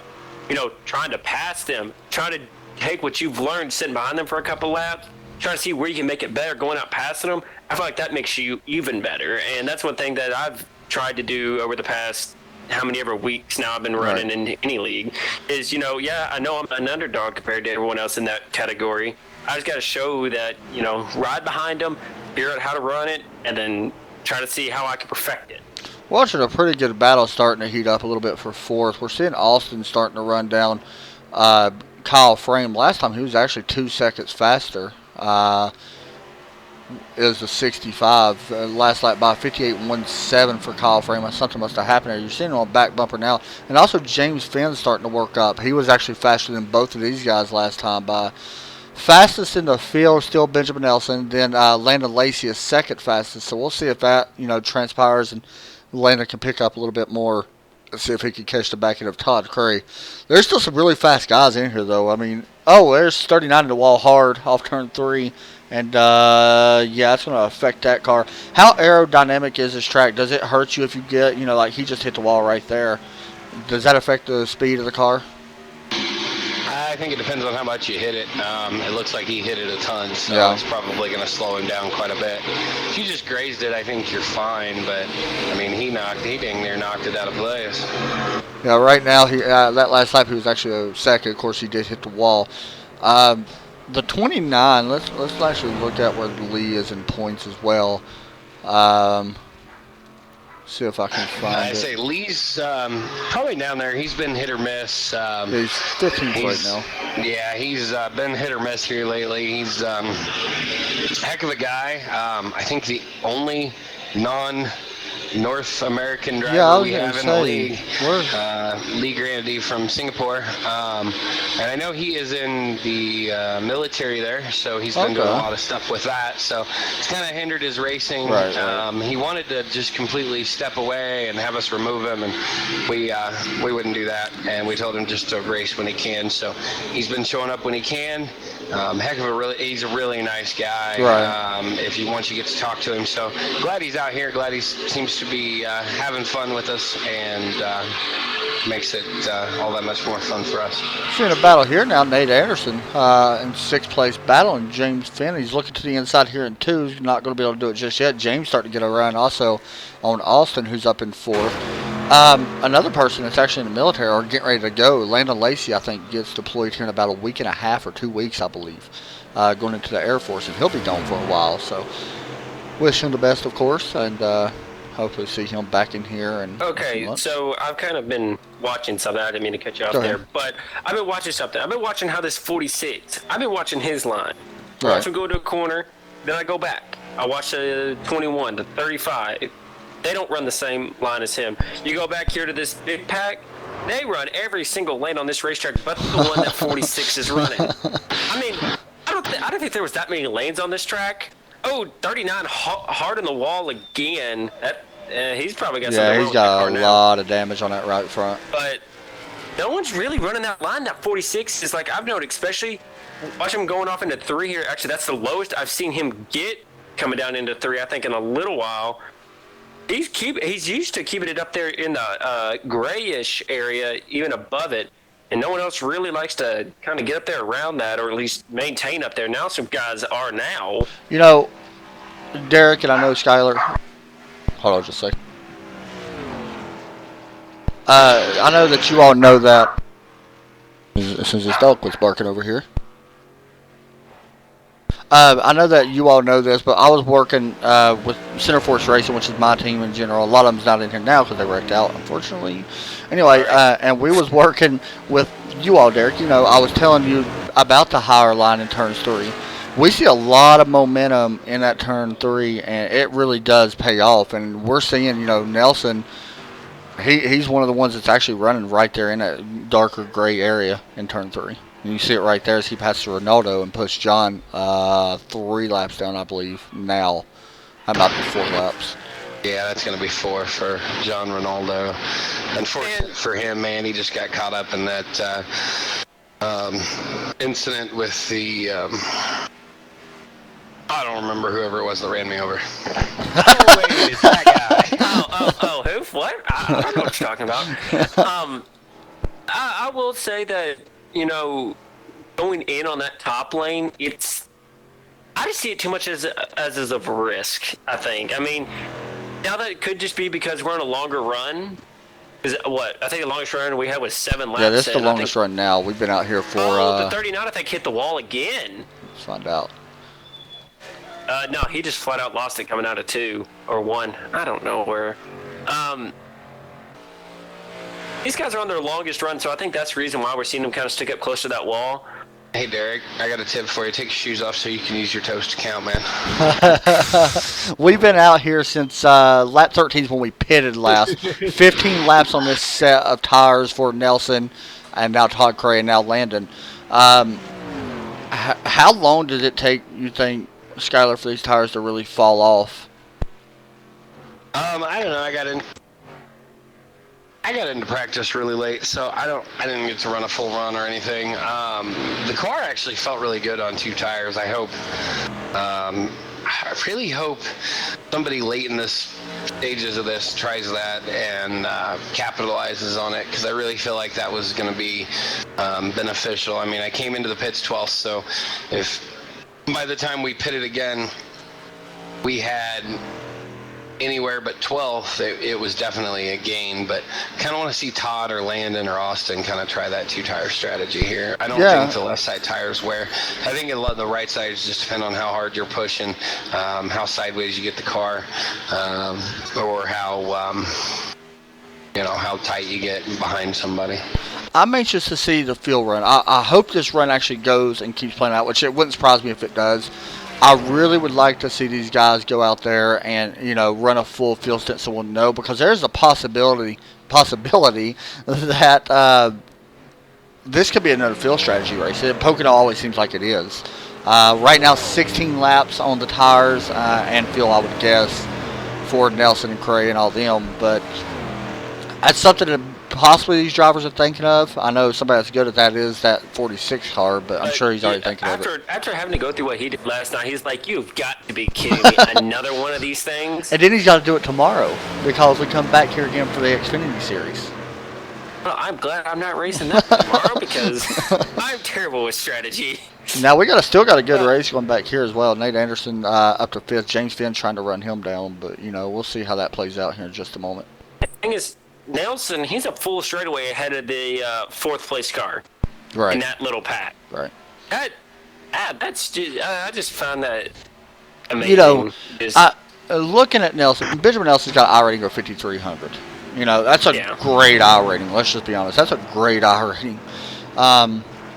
you know, trying to pass them, trying to take what you've learned sitting behind them for a couple laps, trying to see where you can make it better going out passing them, I feel like that makes you even better. And that's one thing that I've tried to do over the past how many ever weeks now I've been running in any league is, you know, I know I'm an underdog compared to everyone else in that category. I just got to show that, you know, ride behind them, figure out how to run it, and then try to see how I can perfect it. Watching a pretty good battle starting to heat up a little bit for 4th. We're seeing Austin starting to run down Kyle Frame. Last time he was actually 2 seconds faster. Is the 65. Last lap by 58.17 for Kyle Frame. Something must have happened there. You're seeing him on back bumper now. And also James Finn's starting to work up. He was actually faster than both of these guys last time by. Fastest in the field still Benjamin Nelson. Then Landon Lacey is second fastest. So we'll see if that, you know, transpires and Landon can pick up a little bit more. Let's see if he can catch the back end of Todd Cray. There's still some really fast guys in here, though. I mean, there's 39 in the wall hard off turn 3. And, it's going to affect that car. How aerodynamic is this track? Does it hurt you if you get, you know, like he just hit the wall right there? Does that affect the speed of the car? I think it depends on how much you hit it. It looks like he hit it a ton, so it's probably going to slow him down quite a bit. If you just grazed it, I think you're fine. But, I mean, he dang near knocked it out of place. Yeah, right now, that last lap he was actually a second. Of course, he did hit the wall. The 29, let's actually look at where Lee is in points as well. See if I can find I it. say Lee's probably down there. He's been hit or miss. He's 15th right now. Yeah, he's been hit or miss here lately. He's a heck of a guy. I think the only North American driver we have in the league. Lee Grandy from Singapore. And I know he is in the military there, so he's been doing a lot of stuff with that. So it's kind of hindered his racing. Right. He wanted to just completely step away and have us remove him, and we wouldn't do that. And we told him just to race when he can. So he's been showing up when he can. He's a really nice guy. Right. Once you get to talk to him. So glad he's out here. Glad he seems to be having fun with us, and makes it all that much more fun for us. Seeing a battle here now. Nate Anderson in 6th place battling James Finn. He's looking to the inside here in 2. He's not going to be able to do it just yet. James starting to get around also on Austin, who's up in 4th. Another person that's actually in the military or getting ready to go, Landon Lacey, I think, gets deployed here in about a week and a half or 2 weeks, I believe, going into the Air Force, and he'll be gone for a while. So wish him the best, of course, and hopefully see him back in here. And okay, so I've kind of been watching something. I didn't mean to cut you off there, but I've been watching something. I've been watching how this 46, I've been watching his line. I watch him go to a corner, then I go back. I watch the 21, the 35. They don't run the same line as him. You go back here to this big pack, they run every single lane on this racetrack but the one that 46 is running. I mean, I don't think there was that many lanes on this track. Oh, 39 hard on the wall again. He's probably got something wrong he's got a lot of damage on that right front. But no one's really running that line. That 46 is like, I've noticed, especially watch him going off into 3 here. Actually, that's the lowest I've seen him get coming down into 3, I think, in a little while. He's used to keeping it up there in the grayish area, even above it, and no one else really likes to kind of get up there around that, or at least maintain up there. Now some guys are now. You know, Derek and I know Skyler. Hold on just a second. I know that you all know that. Since this dog was barking over here. I know that you all know this, but I was working with Center Force Racing, which is my team in general. A lot of them's not in here now because they wrecked out, unfortunately. Anyway, and we was working with you all, Derek. You know, I was telling you about the higher line in turns 3. We see a lot of momentum in that turn 3, and it really does pay off. And we're seeing, you know, Nelson, he's one of the ones that's actually running right there in that darker gray area in turn 3. And you see it right there as he passes Ronaldo and pushed John 3 laps down, I believe, now. How about the 4 laps? Yeah, that's going to be 4 for John Ronaldo. Unfortunate for him, man, he just got caught up in that incident with the... I don't remember whoever it was that ran me over. Oh, wait, it's that guy. Who? What? I don't know what you're talking about. I will say that, you know, going in on that top lane, I just see it too much as a risk, I think. I mean, now that it could just be because we're on a longer run. Is it, what? I think the longest run we had was 7 laps. Yeah, this is the longest run now. We've been out here for... the 39, I think, hit the wall again. Let's find out. No, he just flat out lost it coming out of 2 or 1. I don't know where. These guys are on their longest run, so I think that's the reason why we're seeing them kind of stick up close to that wall. Hey, Derek, I got a tip for you. Take your shoes off so you can use your toes to count, man. We've been out here since lap 13 is when we pitted last. 15 laps on this set of tires for Nelson, and now Todd Cray, and now Landon. How long did it take, you think, Skyler, for these tires to really fall off? I don't know. I got into practice really late, so I didn't get to run a full run or anything. The car actually felt really good on 2 tires. I really hope somebody late in this stages of this tries that and capitalizes on it, because I really feel like that was going to be beneficial. I mean, I came into the pits 12th, so if by the time we pitted again, we had anywhere but 12th, it was definitely a gain. But kind of want to see Todd or Landon or Austin kind of try that 2-tire strategy here. I don't think the left side tires wear. I think the right sides just depend on how hard you're pushing, how sideways you get the car, or how how tight you get behind somebody. I'm anxious to see the field run. I hope this run actually goes and keeps playing out, which it wouldn't surprise me if it does. I really would like to see these guys go out there and, run a full field stint so we'll know, because there's a possibility that this could be another field strategy race. Pocono always seems like it is. Right now, 16 laps on the tires and fuel, I would guess, for Nelson and Cray and all them. But that's something that possibly these drivers are thinking of. I know somebody that's good at that is that 46 car, but I'm sure he's already thinking of it. After having to go through what he did last night, he's like, "You've got to be kidding me! Another one of these things." And then he's got to do it tomorrow because we come back here again for the Xfinity Series. Well, I'm glad I'm not racing that tomorrow because I'm terrible with strategy. Now we still got a good race going back here as well. Nate Anderson up to 5th. James Finn trying to run him down, but we'll see how that plays out here in just a moment. The thing is, Nelson, he's a full straightaway ahead of the 4th place car. Right. In that little pack. Right. That's just, I just found that amazing. Looking at Nelson, Benjamin Nelson's got an I rating of 5,300. That's a great I rating. Let's just be honest. That's a great I rating.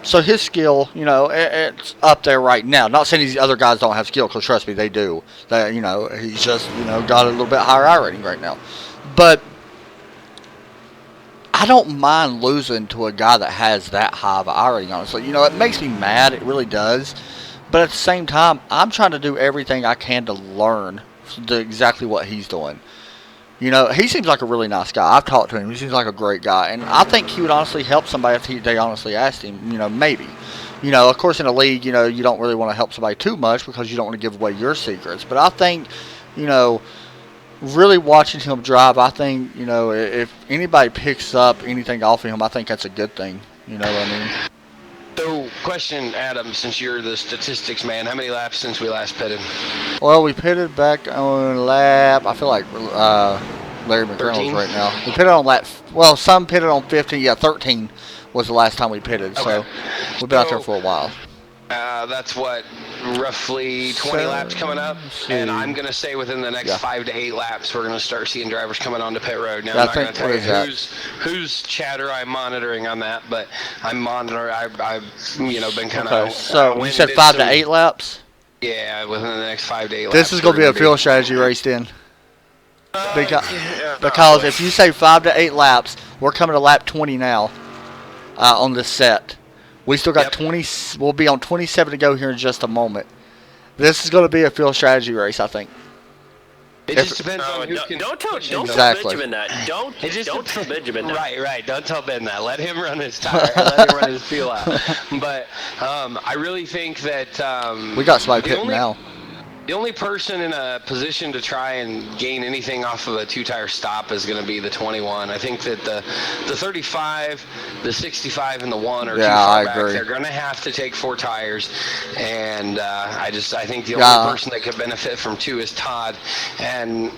So his skill, it's up there right now. Not saying these other guys don't have skill, because trust me, they do. He's just, got a little bit higher I rating right now. But I don't mind losing to a guy that has that high of an I rating, honestly. It makes me mad. It really does. But at the same time, I'm trying to do everything I can to learn exactly what he's doing. He seems like a really nice guy. I've talked to him. He seems like a great guy. And I think he would honestly help somebody if they honestly asked him, maybe. Of course, in a league, you don't really want to help somebody too much because you don't want to give away your secrets. But I think, really watching him drive, I think, if anybody picks up anything off of him, I think that's a good thing. You know what I mean? So, question, Adam, since you're the statistics man, how many laps since we last pitted? Well, we pitted back on lap, I feel like Larry McReynolds right now. We pitted on lap, some pitted on 15. Yeah, 13 was the last time we pitted. Okay. So, we've been out there for a while. That's what, roughly 20 laps coming up, and I'm going to say within the next 5 to 8 laps we're going to start seeing drivers coming onto pit road. Now, I'm not going to tell you whose chatter I'm monitoring on that, but I'm monitoring. I've been kind of. So you said 5 to 8 laps? Yeah, within the next 5 to 8 laps. This is going to be a field strategy race then. Because if you say 5 to 8 laps, we're coming to lap 20 now on this set. We still got 20. We'll be on 27 to go here in just a moment. This is going to be a field strategy race, I think. It just depends on who can. Don't tell Benjamin that. Don't tell Benjamin that. Right. Don't tell Ben that. Let him run his tire. Let him run his fuel out. But I really think that we got somebody pitting now. The only person in a position to try and gain anything off of a 2-tire stop is going to be the 21. I think that the 35, the 65, and the 1 are too far back. They're going to have to take 4 tires, and I think the only person that could benefit from 2 is Todd. And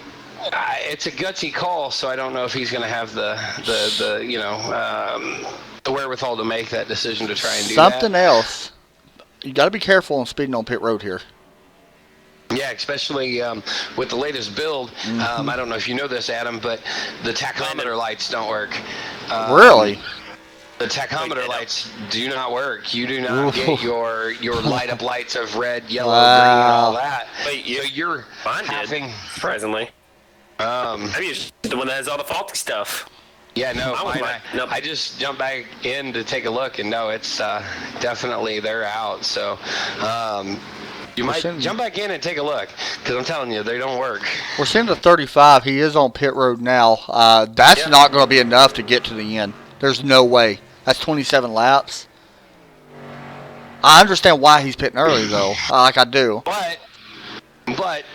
it's a gutsy call, so I don't know if he's going to have the wherewithal to make that decision to try and do something else. You got to be careful on speeding on pit road here. Yeah, especially with the latest build. I don't know if you know this, Adam, but the tachometer lights don't work. Really? The tachometer lights do not work. You do not get your light up lights of red, yellow, green, and all that. Wait, so you're having surprisingly. Maybe it's the one that has all the faulty stuff. Yeah, no, I just jumped back in to take a look, and no, it's definitely they're out. So. You might jump back in and take a look, because I'm telling you, they don't work. We're seeing the 35. He is on pit road now. That's not going to be enough to get to the end. There's no way. That's 27 laps. I understand why he's pitting early, though. Like I do. But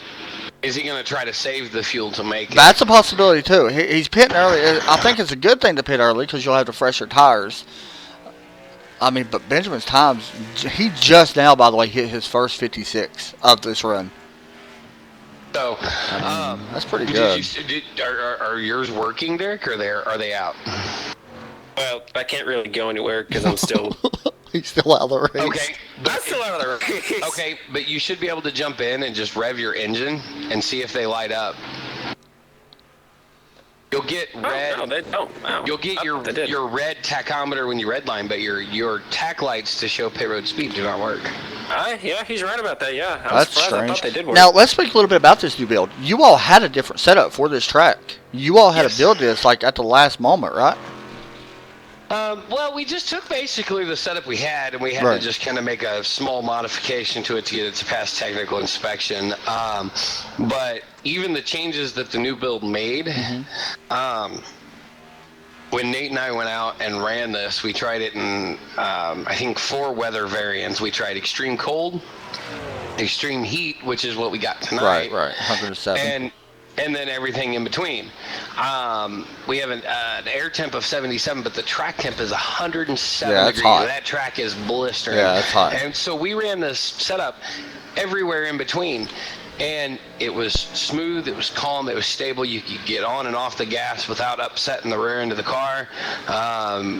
is he going to try to save the fuel to make it? That's a possibility, too. He's pitting early. I think it's a good thing to pit early, because you'll have the fresher tires. I mean, but Benjamin's times, he just now, by the way, hit his first 56 of this run. So, that's pretty good. Are yours working, Derek, or are they out? Well, I can't really go anywhere because I'm still. He's still out of the race. Okay, I'm still out of the race. okay, but you should be able to jump in and just rev your engine and see if they light up. You'll get red. No, they don't. Wow. You'll get your red tachometer when you redline, but your tack lights to show pit road speed do not work. Yeah, he's right about that. Yeah, That's surprised. strange. I thought they did work. Now let's speak a little bit about this new build. You all had a different setup for this track. You all had to build this like at the last moment, right? Well, we just took basically the setup we had, and we had to just kind of make a small modification to it to get it to pass technical inspection. But even the changes that the new build made, when Nate and I went out and ran this, we tried it in, I think, 4 weather variants. We tried extreme cold, extreme heat, which is what we got tonight. Right, 107. And then everything in between. We have an air temp of 77, but the track temp is 107 degrees. Hot. That track is blistering. Yeah, it's hot. And so we ran this setup everywhere in between. And it was smooth, it was calm, it was stable. You could get on and off the gas without upsetting the rear end of the car.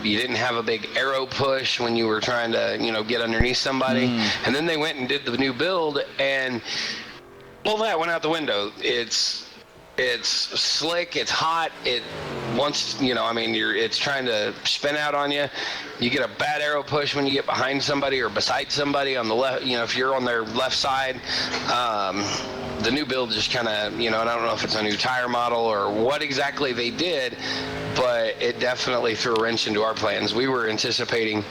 You didn't have a big arrow push when you were trying to, get underneath somebody. And then they went and did the new build, and all that went out the window. It's slick, it's hot, it wants, it's trying to spin out on you. You get a bad arrow push when you get behind somebody or beside somebody on the left, if you're on their left side. The new build just kind of, and I don't know if it's a new tire model or what exactly they did, but it definitely threw a wrench into our plans. We were anticipating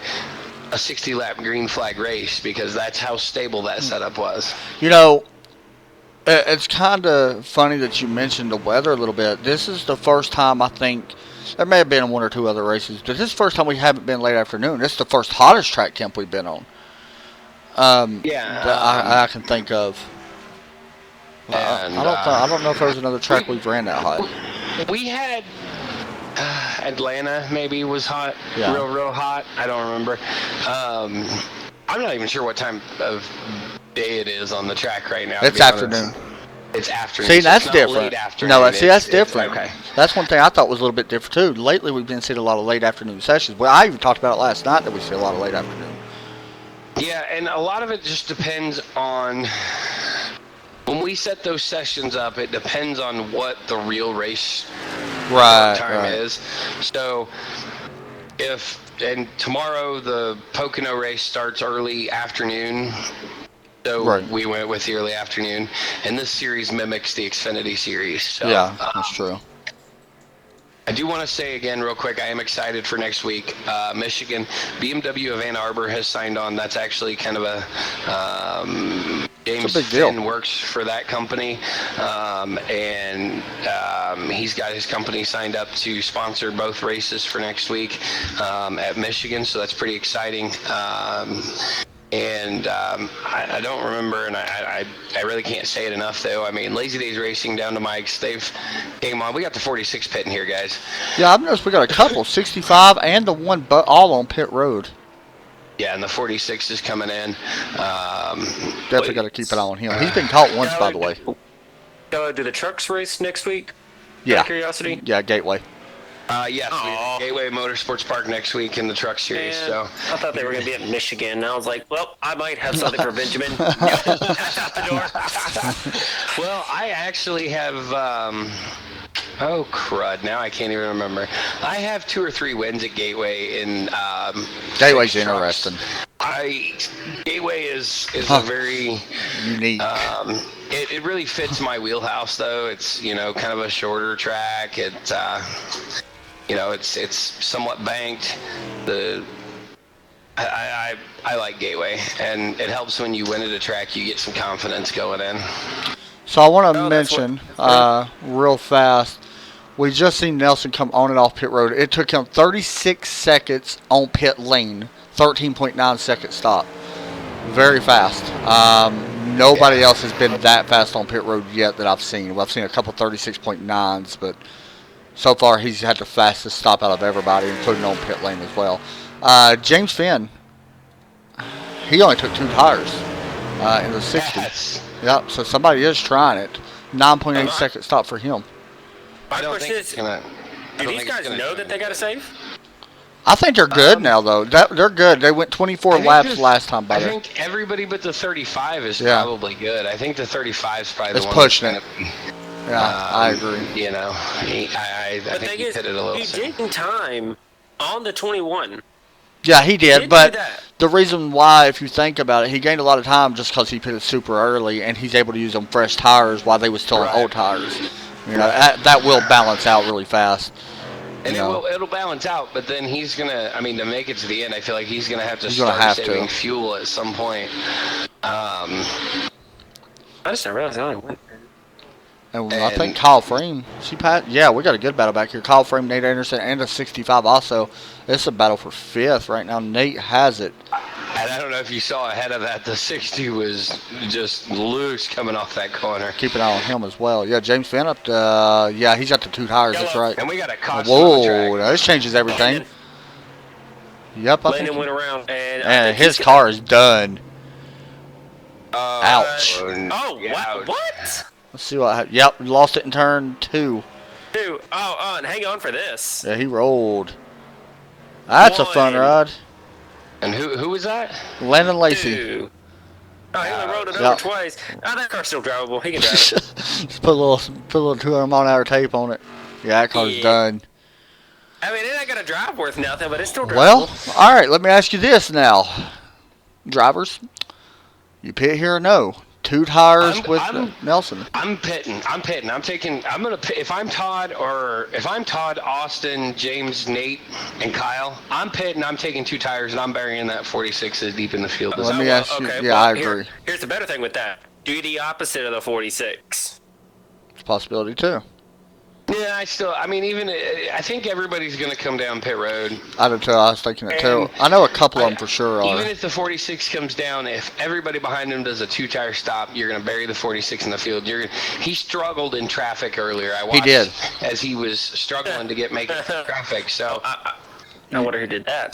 a 60-lap green flag race because that's how stable that setup was. It's kind of funny that you mentioned the weather a little bit. This is the first time, I think, there may have been 1 or 2 other races, but this is the first time we haven't been late afternoon. This is the first hottest track temp we've been on. That I can think of. I don't know if there was another track we've ran that hot. We had Atlanta maybe was hot, real hot. I don't remember. I'm not even sure what time of day it is on the track right now. It's afternoon. It's afternoon. See, so that's it's not different. Late afternoon. No, that's different. Okay. That's one thing I thought was a little bit different too. Lately, we've been seeing a lot of late afternoon sessions. Well, I even talked about it last night that we see a lot of late afternoon. Yeah, and a lot of it just depends on when we set those sessions up. It depends on what the real race time is. So and tomorrow the Pocono race starts early afternoon. So we went with the early afternoon, and this series mimics the Xfinity series. So, yeah, that's true. I do want to say again real quick, I am excited for next week. Michigan, BMW of Ann Arbor has signed on. That's actually kind of a James Finn works for that company, and he's got his company signed up to sponsor both races for next week at Michigan, so that's pretty exciting. And I don't remember, and I really can't say it enough, though. I mean, Lazy Days Racing down to Mike's, they've came on. We got the 46 pit in here, guys. Yeah, I've noticed we got a couple, 65 and the one, but all on pit road. Yeah, and the 46 is coming in. Definitely got to keep an eye on him. He's been caught once, by the way. Do the trucks race next week? Yeah. Curiosity? Yeah, Gateway. Yes, we have Gateway Motorsports Park next week in the truck series. Man, so I thought they were going to be at Michigan. I was like, well, I might have something for Benjamin. Out the door. Well, I actually have. Oh crud! Now I can't even remember. I have 2 or 3 wins at Gateway in. Gateway's interesting. Gateway is a very unique. It really fits my wheelhouse, though. It's kind of a shorter track. It's somewhat banked. I like Gateway, and it helps when you win at a track. You get some confidence going in. So I want to mention real fast. We just seen Nelson come on and off pit road. It took him 36 seconds on pit lane, 13.9 second stop. Very fast. Nobody else has been that fast on pit road yet that I've seen. Well, I've seen a couple 36.9s, but so far he's had the fastest stop out of everybody, including on pit lane as well. James Finn, he only took 2 tires in the 60. Yes. Yep, so somebody is trying it. 9.8 second stop for him. My I don't question think is, it's gonna. do these guys know that they got to save? I think they're good now, though. They're good. They went 24 laps last time by I there. think everybody but the 35 is Yeah. probably good. I think the 35 is probably It's the one pushing that's it. gonna be. Yeah, I agree. You know, I The think thing he is, hit it a little. he soon. did in time on the 21. Yeah, he did, Did but do that. the reason why, if you think about it, he gained a lot of time just because he pitted super early, and he's able to use them fresh tires while they were still on old tires. You know, that will balance out really fast. And you know. it'll balance out, but then he's gonna. I mean, to make it to the end, I feel like he's gonna have to He's gonna start have saving to. fuel at some point. I just didn't realize I only went. And I think Kyle Frame, yeah, we got a good battle back here. Kyle Frame, Nate Anderson, and a 65 also. It's a battle for 5th right now. Nate has it. And I don't know if you saw ahead of that, the 60 was just loose coming off that corner. Keep an eye on him as well. Yeah, James Finn up to, yeah, he's got the 2 tires. That's right. And we got a caution on the Whoa, track. now this changes everything. Yep, I Landon think. went around, and I And think his he's car is done. Ouch. Oh, yeah. What? Let's see what happened. Yep, lost it in turn 2. Dude, and hang on for this. Yeah, he rolled. That's a fun One. ride. And who was that? Landon Lacey. Dude. Oh, he only rode it Yeah. over twice. Oh, that car's still drivable. He can drive it. Just put a little 200 mile an hour tape on it. Yeah, that car's done. I mean, it ain't gonna drive worth nothing, but it's still drivable. Well, all right. Let me ask you this now, drivers. You pit here or no? 2 tires with Nelson. I'm pitting. I'm taking. I'm gonna. If I'm Todd, Austin, James, Nate, and Kyle, I'm pitting. I'm taking 2 tires, and I'm burying that 46 as deep in the field. Let me ask you. Yeah, I agree. Here's the better thing with that. Do the opposite of the 46. It's a possibility too. Yeah, I think everybody's going to come down pit road. I do too. I was thinking that too. I know a couple of them for sure are. Even if the 46 comes down, if everybody behind him does a 2-tire stop, you're going to bury the 46 in the field. He struggled in traffic earlier. I watched He did. As he was struggling to make it through traffic. So I wonder who did that.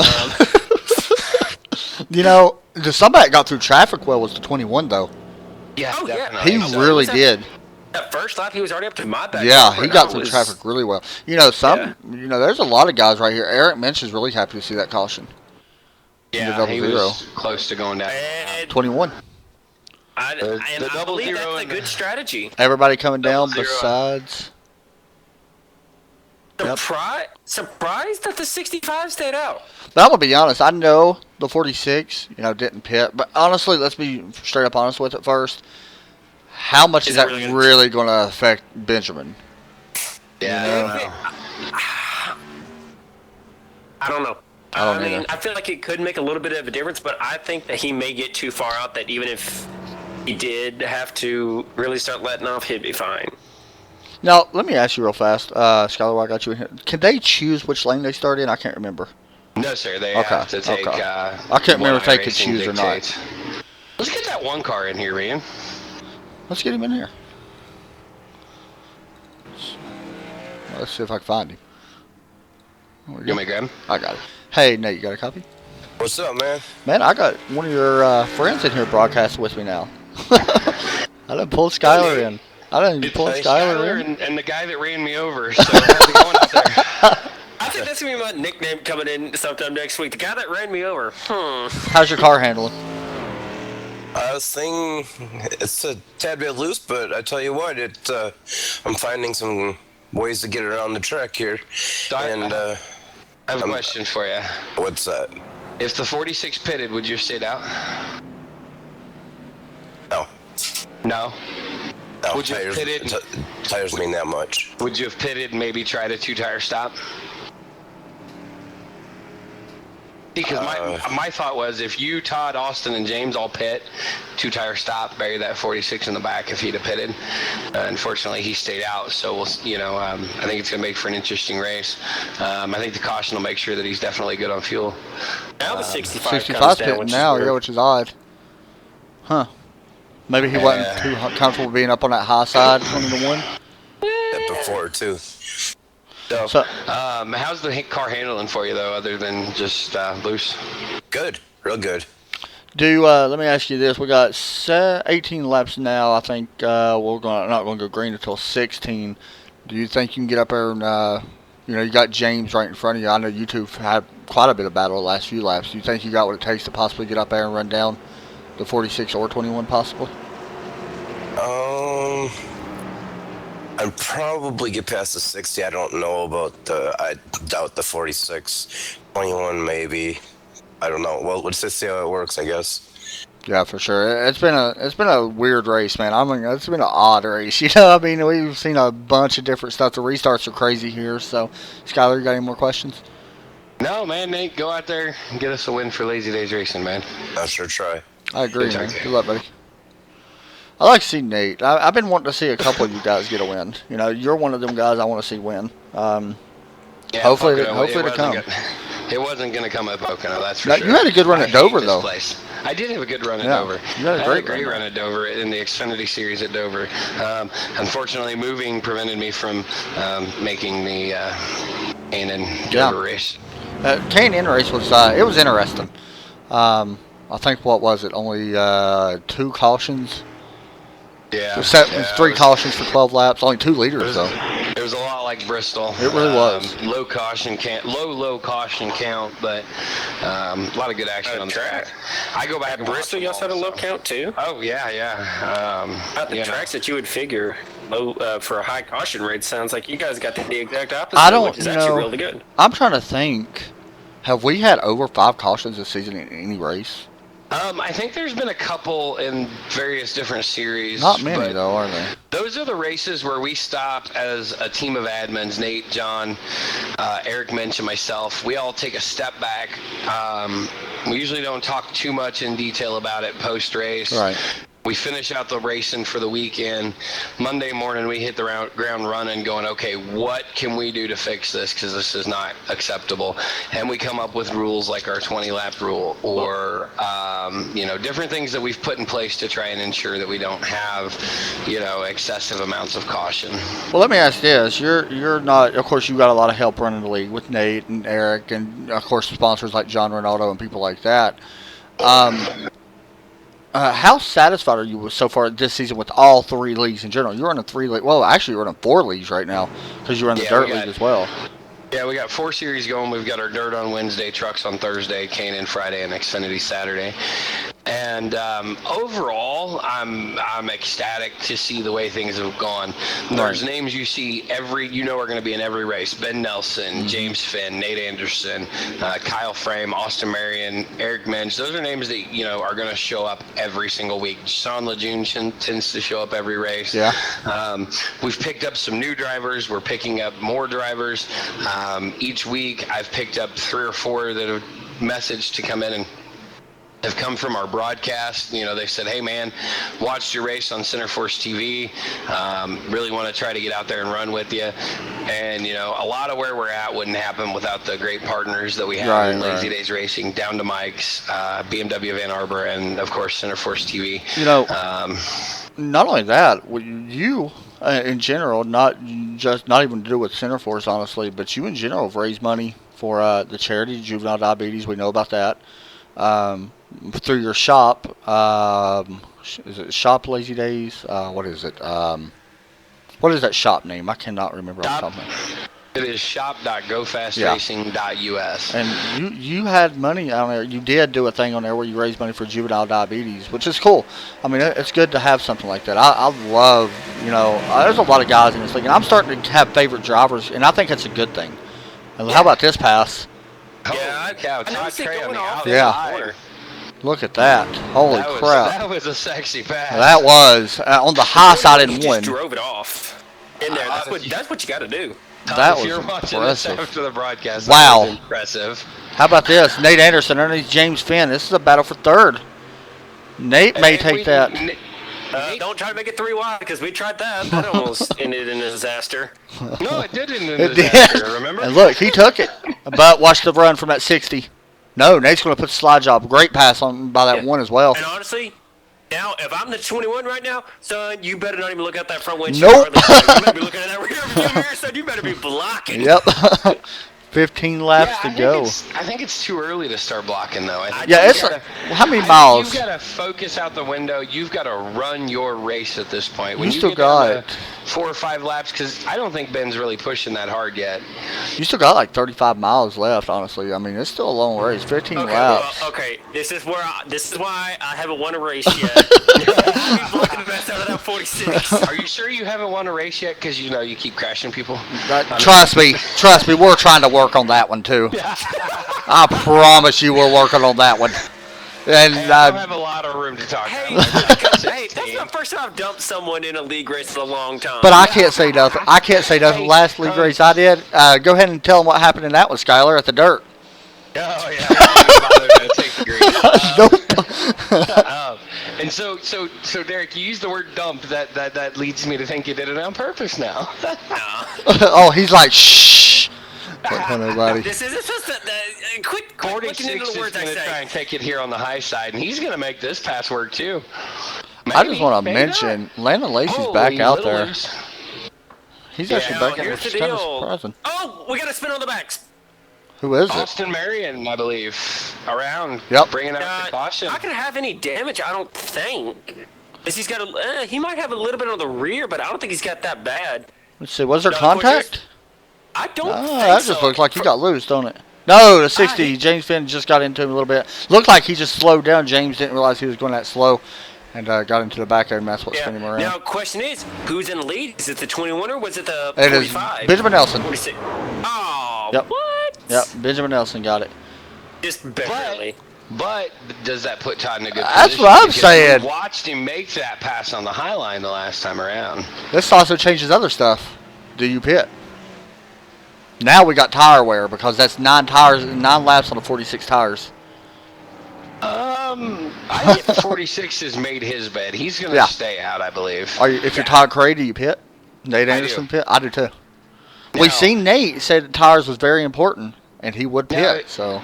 You know, somebody that got through traffic well was the 21 though. yeah, Oh, yeah. definitely. He really did. That first lap, he was already up to my back. Yeah, he got through traffic really well. You know, there's a lot of guys right here. Eric Minch is really happy to see that caution. Yeah, he was close to going down. And 21. I double believe zero that's a and good strategy. Everybody coming down zero. besides. Yep. Surprised that the 65 stayed out. But I'm gonna be honest. I know the 46, didn't pit. But honestly, let's be straight up honest with it first. How much is that really going to affect Benjamin? Yeah, I don't know. I don't mean, either. I feel like it could make a little bit of a difference, but I think that he may get too far out that even if he did have to really start letting off, he'd be fine. Now, let me ask you real fast, Skylar, while I got you in here. Can they choose which lane they start in? I can't remember. no, sir. They have to take. Okay. I can't remember if they could choose or not. Let's get that one car in here, man. Let's get him in here. Let's see if I can find him. You want me to grab him? I got it. Hey, Nate, you got a copy? What's up, man? Man, I got one of your friends in here broadcasting with me now. I done pulled Skylar in. Skylar and the guy that ran me over. So how's it going out there? I think that's going to be my nickname coming in sometime next week. The guy that ran me over. How's your car handling? This thing, it's a tad bit loose, but I tell you what, I'm finding some ways to get it around the track here. I have a question for you. What's that? If the 46 pitted, would you sit out? No. No? No, Would you have pitted? Tires mean that much. Would you have pitted and maybe tried a 2-tire stop? Because my thought was if you, Todd, Austin, and James all pit, 2-tire stop, bury that 46 in the back if he'd have pitted. Unfortunately, he stayed out, so I think it's going to make for an interesting race. I think the caution will make sure that he's definitely good on fuel. Now the 65 65's comes down, pitting which now, is weird. yeah, which is odd. Huh. Maybe he wasn't too comfortable being up on that high side, 20-1. That before, too. So, how's the car handling for you, though, other than just loose? Good. Real good. Let me ask you this: we got 18 laps now. I think not going to go green until 16. Do you think you can get up there and you got James right in front of you? I know you two have had quite a bit of battle the last few laps. Do you think you got what it takes to possibly get up there and run down the 46 or 21 possibly? I'd probably get past the 60. I don't know about I doubt the 46. 21 maybe. I don't know. Well, let's just see how it works, I guess. Yeah, for sure. It's been a weird race, man. I mean, it's been an odd race. I mean, we've seen a bunch of different stuff. The restarts are crazy here. So, Skyler, you got any more questions? No, man, Nate, go out there and get us a win for Lazy Days Racing, man. I'll sure try. I agree, man. Good luck, buddy. I like to see Nate. I've been wanting to see a couple of you guys get a win. You're one of them guys I want to see win. Hopefully to come. It wasn't going to come at Pocono, that's for now, sure. You had a good run at Dover, though. Place. I did have a good run at Dover. You had a great run at Dover in the Xfinity Series at Dover. Unfortunately, moving prevented me from making the K&N Dover race. K&N race was it was interesting. I think, what was it, only 2 cautions? Yeah. It was 3 cautions for 12 laps, only 2 leaders, though. It was a lot like Bristol. It really was. Low caution count, but a lot of good action on the track. I go back at Bristol. You also had a low count too. Oh yeah. At the tracks that you would figure low for a high caution rate, sounds like you guys got the exact opposite. I don't which is actually really good. I'm trying to think. Have we had over 5 cautions this season in any race? I think there's been a couple in various different series. Not many, though, are there? Those are the races where we stop as a team of admins, Nate, John, Eric Minch, and myself. We all take a step back. We usually don't talk too much in detail about it post-race. Right. We finish out the racing for the weekend. Monday morning, we hit the ground running going, okay, what can we do to fix this? Because this is not acceptable. And we come up with rules like our 20-lap rule or, different things that we've put in place to try and ensure that we don't have, excessive amounts of caution. Well, let me ask this. You're not, of course, you've got a lot of help running the league with Nate and Eric and, of course, sponsors like John Ronaldo and people like that. How satisfied are you so far this season with all 3 leagues in general? You're running 3 leagues. Well, actually, you're running 4 leagues right now because you're in the Dirt League as well. Yeah, we got 4 series going. We've got our Dirt on Wednesday, Trucks on Thursday, K&N Friday, and Xfinity Saturday. And overall, I'm ecstatic to see the way things have gone. There's names you see are going to be in every race. Ben Nelson, James Finn, Nate Anderson, Kyle Frame, Austin Marion, Eric Minch. Those are names that, are going to show up every single week. Sean Lejeune tends to show up every race. Yeah. We've picked up some new drivers. We're picking up more drivers. Each week, I've picked up 3 or 4 that have messaged to come in and have come from our broadcast. They said, hey man, watched your race on Centerforce TV, really want to try to get out there and run with you. And a lot of where we're at wouldn't happen without the great partners that we have in Lazy Days Racing, down to Mike's, BMW of Ann Arbor, and of course Centerforce TV. Not only that, you in general, not even to do with Centerforce honestly, but you in general have raised money for the charity Juvenile Diabetes. We know about that. Through your shop, is it Shop Lazy Days? What is it? What is that shop name? I cannot remember. It is shop.gofastracing.us. And you had money on there. You did do a thing on there where you raised money for juvenile diabetes, which is cool. I mean, it's good to have something like that. I love, there's a lot of guys in this league, and I'm starting to have favorite drivers, and I think it's a good thing. And how about this pass? Yeah, Todd Trey on the outside. Look at that. Holy crap. That was a sexy pass. That was. On the high side in one. Just drove it off. In there. That's what you got to do. That was you're watching impressive. This after the broadcast, wow. That was impressive. How about this? Nate Anderson underneath James Finn. This is a battle for 3rd. Nate may take that. Don't try to make it 3 wide because we tried that. That almost ended in a disaster. No, it did end in a disaster, remember? And look, he took it. But watch the run from that 60. No, Nate's going to put the slide job. Great pass on by that one as well. And honestly, now, if I'm the 21 right now, son, you better not even look out that front windshield. Nope. You better be looking at that rear view mirror, son. You better be blocking. Yep. 15 laps to go. I think it's too early to start blocking, though. Yeah, it's how many miles? You've got to focus out the window. You've got to run your race at this point. When You still got 4 or 5 laps, because I don't think Ben's really pushing that hard yet. You still got like 35 miles left, honestly. I mean, it's still a long race. 15 laps. Well, okay, this is why I haven't won a race yet. I'm blocking the best out of that 46. Are you sure you haven't won a race yet? Because you keep crashing people. Trust me, we're trying to work on that one too. I promise you, we're working on that one. And I don't have a lot of room to talk about. Hey, that's the first time I've dumped someone in a league race in a long time. But I can't say nothing. Last league race I did. Go ahead and tell them what happened in that one, Skylar, at the dirt. Oh yeah, I didn't bother to take the green. And so Derek, you used the word dumped. That leads me to think you did it on purpose now. Oh, he's like, shh. Nobody. This is just quit looking into the words I say. 46 is going to try and take it here on the high side, and he's going to make this pass work too. Maybe, I just want to mention Landon Lacey's back out there. He's actually back out there. Here's the It's kind of deal. surprising. Oh, we got to spin on the backs. Who is it? Austin Marion, I believe, around. Yep. Bringing out the caution. Not going to have any damage, I don't think. He's got he might have a little bit on the rear, but I don't think he's got that bad. Let's see. Was there contact? I don't think that just looks like he got loose, don't it? No, the 60. James Finn just got into him a little bit. Looked like he just slowed down. James didn't realize he was going that slow and got into the back end, and that's what spun him around. Now, question is, who's in the lead? Is it the 21 or was it the 45? It is Benjamin Nelson. 46. Oh, yep. What? Yep, Benjamin Nelson got it. Just barely. But does that put Todd in a good position? That's what I'm saying. We watched him make that pass on the high line the last time around. This also changes other stuff. Do you pit? Now we got tire wear because that's 9 laps on the 46 tires. I think the 46 has made his bed. He's going to stay out, I believe. If you're Todd Cray, do you pit? Nate Anderson pit? I do too. We've seen Nate say that tires was very important, and he would pit. So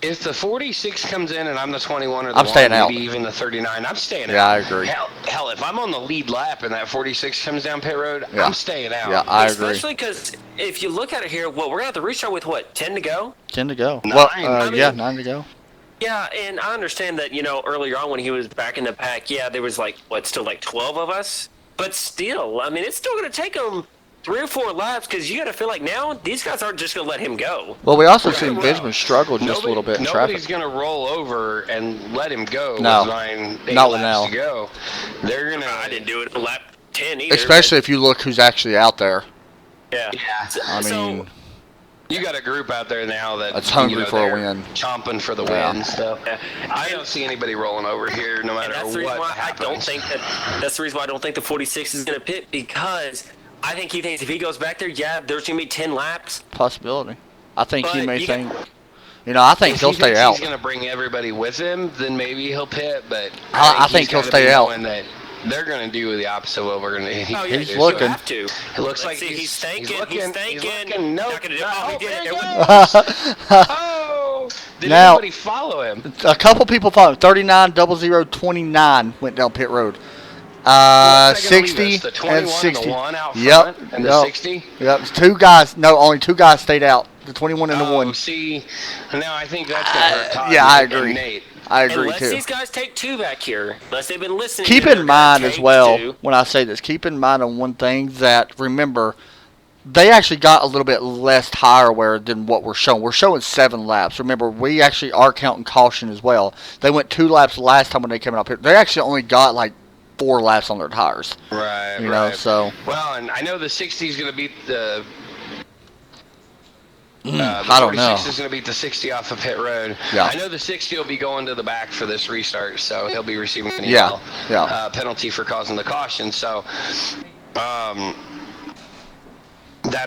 if the 46 comes in and I'm the 21 or the I'm staying out. maybe even the 39, I'm staying out. Yeah, I agree. Hell, if I'm on the lead lap and that 46 comes down pit road, I'm staying out. Yeah, I agree. Especially because if you look at it here, we're going to have to restart with, 10 to go? 10 to go. 9. Well, 9 to go. Yeah, and I understand that, earlier on when he was back in the pack, there was still 12 of us? But still, I mean, it's still going to take him 3 or 4 laps because you got to feel like now these guys aren't just going to let him go. Well, we also seen Benjamin struggle just a little bit in traffic. Nobody's going to roll over and let him go no, with 8 not laps now. to go. They're going to... I didn't do it in lap 10 either. Especially if you look who's actually out there. Yeah. I mean... You got a group out there now that's hungry for a win, chomping for the win. So I don't see anybody rolling over here, no matter what happens. That's the reason why I don't think the 46 is going to pit, because I think he thinks if he goes back there, there's going to be 10 laps. Possibility. I think he may think. I think he'll stay out. If he's going to bring everybody with him, then maybe he'll pit. But I think he'll stay out. They're going to do the opposite of what we're going to do. He's looking. It looks like he's thinking. He's looking. Nope. Not going to do it. Oh, did anybody follow him? A couple people followed him. 39-0029 went down pit road. 60 and 60. Yep. And the 60? Yep. 2 guys. No, only 2 guys stayed out. The 21 and the 1. See, now I think that's going to hurt Todd. Yeah, I agree. Nate. I agree unless too. These guys take 2 back here, unless they've been listening. Keep in mind as well, 2. when I say this, keep in mind on one thing that, remember, they actually got a little bit less tire wear than what we're showing. We're showing 7 laps. Remember, we actually are counting caution as well. They went 2 laps last time when they came up here. They actually only got 4 laps on their tires. Right, you know, so. Well, and I know the 60 is going to beat the... I don't know. 46 is going to beat the 60 off of pit road. Yeah. I know the 60 will be going to the back for this restart, so he'll be receiving an penalty for causing the caution. So, that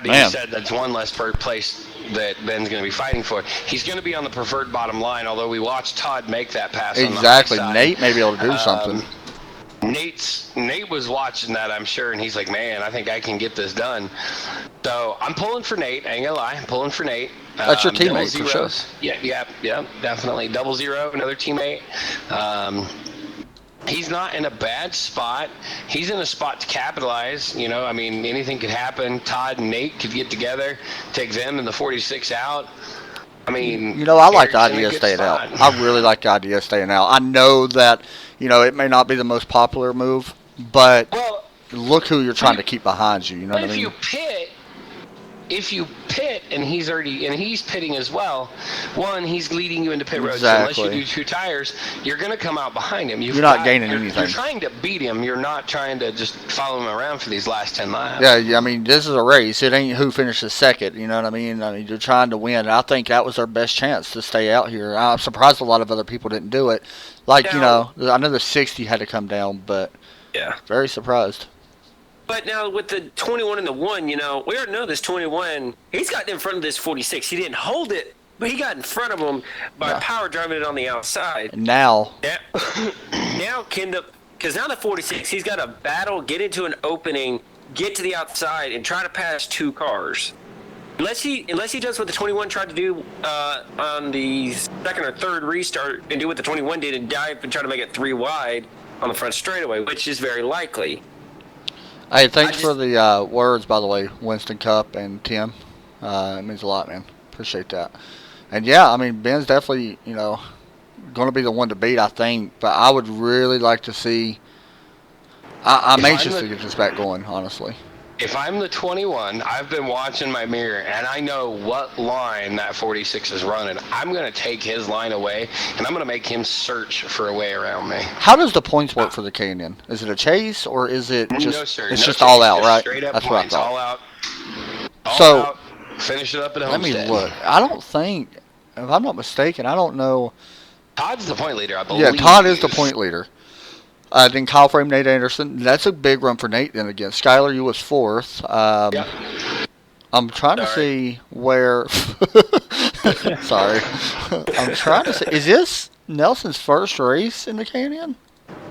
being said, that's one less place that Ben's going to be fighting for. He's going to be on the preferred bottom line, although we watched Todd make that pass on the high side. Nate may be able to do something. Nate was watching that, I'm sure, and he's like, man, I think I can get this done. So I'm pulling for Nate. I ain't gonna lie, I'm pulling for Nate. That's your teammate for sure. Yeah, definitely. 00, another teammate. he's not in a bad spot. He's in a spot to capitalize. You know, I mean, anything could happen. Todd and Nate could get together, take them and the 46 out. I mean, you know, I like the Eric's in a idea of good staying spot. out. I really like the idea of staying out. I know that, you know, it may not be the most popular move, but Well, look who you're trying to keep behind you. You know but what I if mean? you pit and he's pitting as well, one, he's leading you into pit road. So unless you Exactly. do 2 tires, you're going to come out behind him. You're not gaining anything. You're trying to beat him. You're not trying to just follow him around for these last 10 laps. Yeah, I mean, this is a race. It ain't who finishes second. You know what I mean? I mean, you're trying to win. And I think that was our best chance to stay out here. I'm surprised a lot of other people didn't do it. Like, you know, I know the 60 had to come down, but Yeah. very surprised. But now with the 21 and the 1, you know, we already know this 21, he's gotten in front of this 46. He didn't hold it, but he got in front of him by power driving it on the outside. And now, Now because now the 46, he's got to battle, get into an opening, get to the outside, and try to pass 2 cars. Unless he does what the 21 tried to do on the second or third restart and do what the 21 did and dive and try to make it 3 wide on the front straightaway, which is very likely. hey, thanks for the words, by the way, Winston Cup and Tim. It means a lot, man. Appreciate that. And yeah, I mean, Ben's definitely, you know, going to be the one to beat, I think. But I would really like to see. I'm anxious to get this back going, honestly. If I'm the 21, I've been watching my mirror, and I know what line that 46 is running. I'm going to take his line away, and I'm going to make him search for a way around me. How does the points work for the K&N? Is it a chase, or is it just? No, sir. It's No just chase, all out, just right? Straight up That's points, what I thought. all out. All So, out. Finish it up at Let me Homestead. look. I don't think, if I'm not mistaken, I don't know. Todd's the point leader, I believe. Yeah, Todd is the point leader. Then Kyle Frame, Nate Anderson. That's a big run for Nate then again. Skyler, you was 4th. Yep. I'm trying to see where. Sorry. I'm trying to see. Is this Nelson's first race in the Canyon?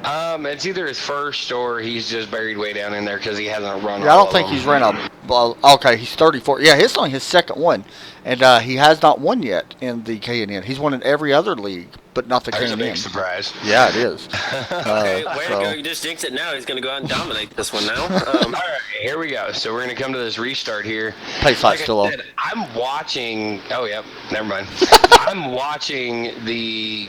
It's either his first or he's just buried way down in there because he hasn't run. Yeah, I all don't think of them. he's ran a. Well, okay, he's 34. Yeah, it's only his second one, and he has not won yet in the K&N. He's won in every other league, but not the There's K&N. a big surprise. Yeah, it is. Okay, way to so- go. You just jinxed it now. He's going to go out and dominate this one now. All right, here we go. So we're going to come to this restart here. Pace light's I still on. said, I'm watching. Oh, yeah. Never mind. I'm watching the.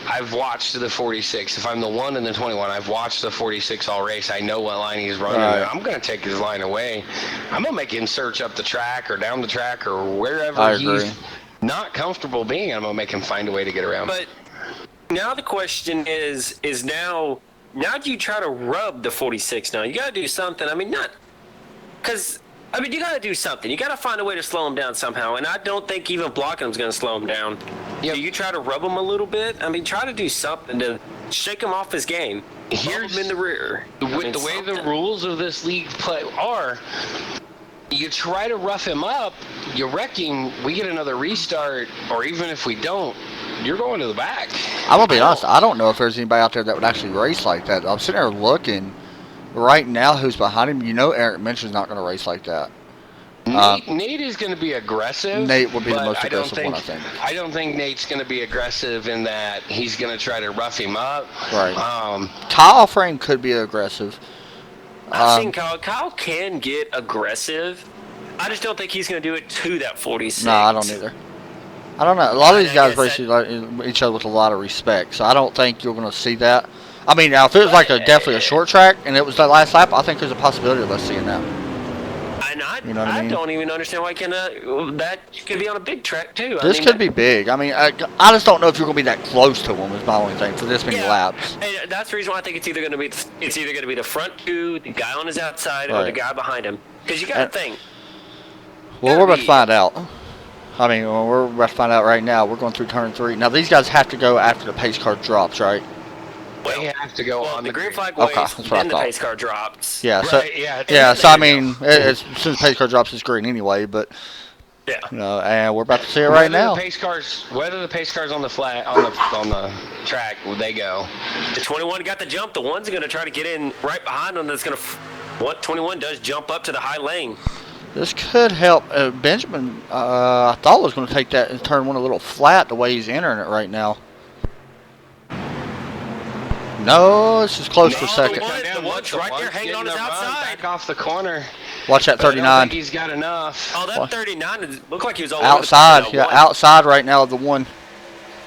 I've watched the 46. If I'm the 1 and the 21, I've watched the 46 all race. I know what line he's running. Right. I'm going to take his line away. I'm going to make him search up the track or down the track or wherever I he's agree. not comfortable being. I'm going to make him find a way to get around. But now the question is now do you try to rub the 46 now? You got to do something. I mean, you got to do something. You got to find a way to slow him down somehow. And I don't think even blocking him is going to slow him down. Yep. Do you try to rub him a little bit? I mean, try to do something to shake him off his game. Here's him in the rear. With the way the rules of this league play are, you try to rough him up, you wreck him, we get another restart, or even if we don't, you're going to the back. I'm going to be honest. I don't know if there's anybody out there that would actually race like that. I'm sitting there looking right now who's behind him. You know Eric Mention's not going to race like that. Nate is going to be aggressive. Nate would be the but most I don't aggressive one, I think. I don't think Nate's going to be aggressive in that he's going to try to rough him up. Right. Kyle Frame could be aggressive. I've seen Kyle. Kyle can get aggressive. I just don't think he's going to do it to that 46. No, I don't either. I don't know. A lot of these I guys guess race each other with a lot of respect, so I don't think you're going to see that. I mean, now if it was like definitely a short track and it was that last lap, I think there's a possibility of us seeing that. And You know what I mean? don't even understand why that could be on a big track too. This could be big. I mean, I just don't know if you're going to be that close to him. Is my only thing for this many laps. And that's the reason why I think it's either going to be the front 2, the guy on his outside, or the Right. guy behind him. Because you got to think. Well, we're about to find out. I mean, we're about to find out right now. We're going through turn 3. Now these guys have to go after the pace car drops, right? They have to go on the green flag Okay, waits, that's what I then the thought. pace car drops. Yeah. So Right, yeah, yeah. So there I you mean, as soon as the pace car drops, it's green anyway. But Yeah. you know, and we're about to see it right now. Whether the pace cars on the flat on the track, they go. The 21 got the jump. The 1's going to try to get in right behind him. That's going to. What 21 does jump up to the high lane. This could help. Benjamin, I thought was going to take that and turn one a little flat the way he's entering it right now. No, it's just close for No, second. the one's right there hanging on his outside. Back off the corner. Watch that But I don't 39. think he's got enough. Oh, that What? 39 looked like he was all Outside, over the yeah, one. outside right now of the one.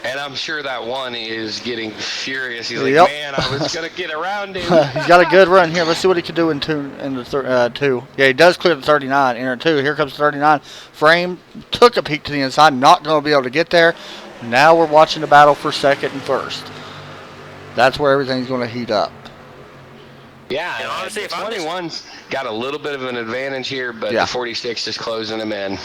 And I'm sure that one is getting furious. He's like, Yep. man, I was going to get around him. He's got a good run here. Let's see what he can do in the two. Yeah, he does clear the 39. Enter two. Here comes the 39. Frame took a peek to the inside. Not going to be able to get there. Now we're watching the battle for second and first. That's where everything's going to heat up. Yeah, And honestly, the if I'm just- 21's got a little bit of an advantage here, but Yeah. the 46 is closing him in.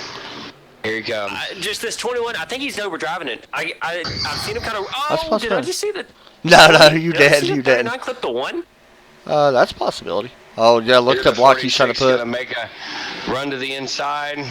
Here he comes. Just this 21, I think he's overdriving it. I've seen him kind of. That's Oh, did possible. I just see that? No, you Did I did. see You the did. 39 clip the one? That's a possibility. Oh, yeah, look at Here's the block he's trying to 46 put. gonna make a run to the inside.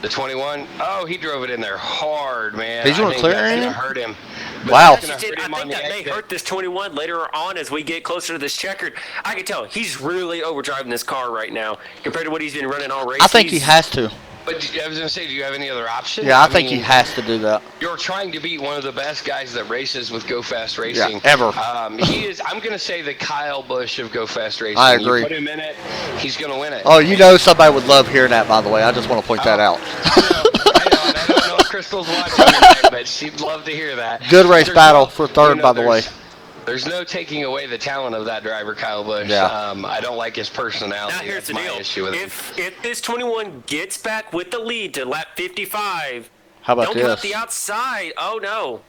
The 21. Oh, he drove it in there hard, man. He's gonna I think clear that's him? gonna hurt him. But Wow. that's gonna hurt I him on think the that may exit. hurt this 21 later on as we get closer to this checkered. I can tell he's really overdriving this car right now compared to what he's been running all race. I think he has to. But I was gonna say, do you have any other option? Yeah, I think he mean, has to do that. You're trying to beat one of the best guys that races with Go Fast Racing. Yeah, ever. He is. I'm gonna say the Kyle Busch of Go Fast Racing. I agree. You put him in it, he's gonna win it. Oh, you know somebody would love hearing that, by the way. I just want to point that out. I know. And I don't know if Crystal's watching tonight, but she'd love to hear that. Good race There's battle no- for third, by the way. There's no taking away the talent of that driver, Kyle Busch. Yeah. I don't like his personality. Now here's That's the my deal: issue with him. if this 21 gets back with the lead to lap 55, How about don't give up this? the outside. Oh no!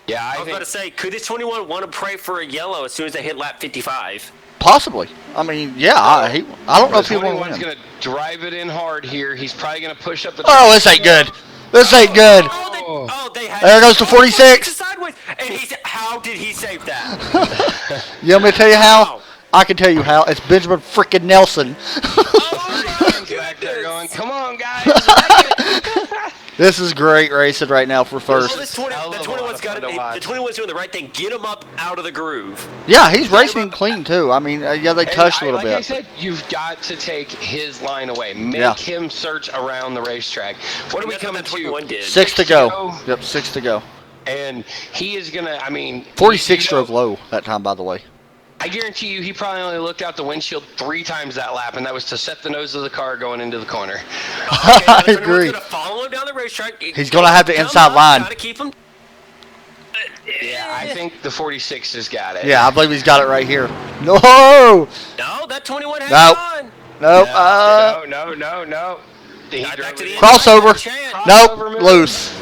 Yeah, I I was about to think. say, could this 21 want to pray for a yellow as soon as they hit lap 55? Possibly. I mean, yeah, I don't know if he The will 21's win. gonna drive it in hard here. He's probably gonna push up the. Oh, this ain't good. This ain't good. They had. There goes the 46. Sideways, and how did he save that? You want me to tell you how? How? I can tell you how. It's Benjamin freaking Nelson. Oh my Back there going, come on, guys. This is great racing right now for Well, first. this 20, Hell the of a 21's lot of got fun to it. watch. The 21's doing the right thing. Get him up out of the groove. Yeah, he's racing clean too. I mean, yeah, they touched a little like I bit. said, you've got to take his line away. Make Yeah. him search around the racetrack. What are we That's what coming that to? 21 did. 6 to to go. go. Yep, 6 to go. And he is gonna. I mean, 46 you know, drove low that time, by the way. I guarantee you, he probably only looked out the windshield 3 times that lap, and that was to set the nose of the car going into the corner. I agree. Going to follow him down the racetrack. He's gonna have the Come inside up, line. Gotta keep him. Yeah, I think the 46 has got it. Yeah, I believe he's got it right here. No! No, that 21 has Nope. on. Nope. No. He Back drove to it the in. Crossover. Chance. Nope. move. Loose. He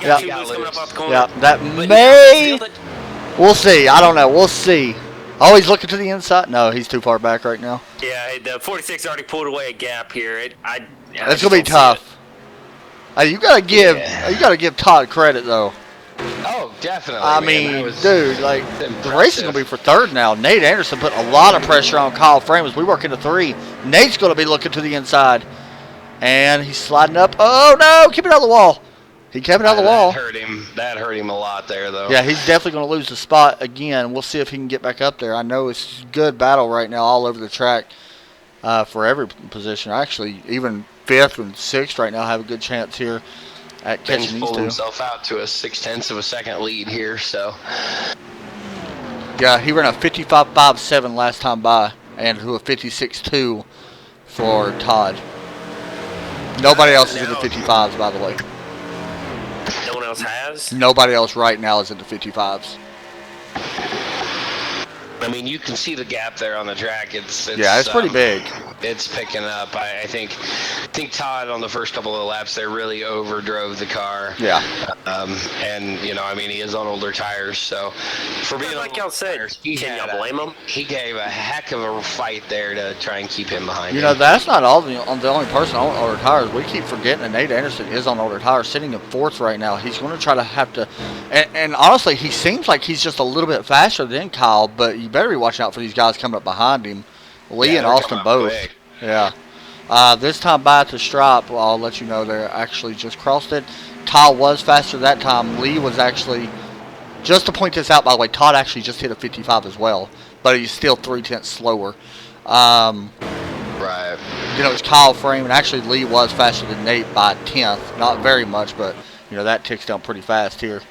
Yeah. got two Got loose coming loose. up off the corner. Yeah, that But may. still, that- We'll see. I don't know. We'll see. Oh, he's looking to the inside. No, he's too far back right now. Yeah, the 46 already pulled away a gap here. That's gonna be tough. You gotta give Todd credit though. Oh, definitely. I man. mean, That was dude, like the impressive. racing's gonna be for third now. Nate Anderson put a lot of pressure on Kyle Frame as we work into 3. Nate's gonna be looking to the inside, and he's sliding up. Oh no! Keep it out of the wall. He kept it out of the wall. That hurt him. That hurt him a lot there, though. Yeah, he's definitely going to lose the spot again. We'll see if he can get back up there. I know it's good battle right now all over the track for every position. Actually, even 5th and 6th right now have a good chance here at Ben's catching these pulled two. himself out to a 0.6 of a second lead here, so. Yeah, he ran a 55.57 last time by and to a 56.2 for Todd. Nobody else is in the 55s, by the way. No one else has. Nobody else right now is in the 55s. I mean, you can see the gap there on the track. It's Yeah, it's pretty big. It's picking up. I think Todd on the first couple of laps there really overdrove the car. Yeah. And you know, I mean, he is on older tires, so for being Like on y'all older said, tires, can y'all blame him? He gave a heck of a fight there to try and keep him behind. You him. know, that's not all the only person on older tires. We keep forgetting that Nate Anderson is on older tires, sitting in 4th right now. He's going to try to have to, and honestly, he seems like he's just a little bit faster than Kyle, but you better be watching out for these guys coming up behind him. Lee Yeah, and they're Austin coming up both. quick. Yeah. This time by at the stripe, well, I'll let you know they actually just crossed it. Kyle was faster that time. Lee was actually, just to point this out, by the way, Todd actually just hit a 55 as well, but he's still 0.3 slower. Right. You know, it's Kyle Frame, and actually Lee was faster than Nate by 10th. Not very much, but, you know, that ticks down pretty fast here.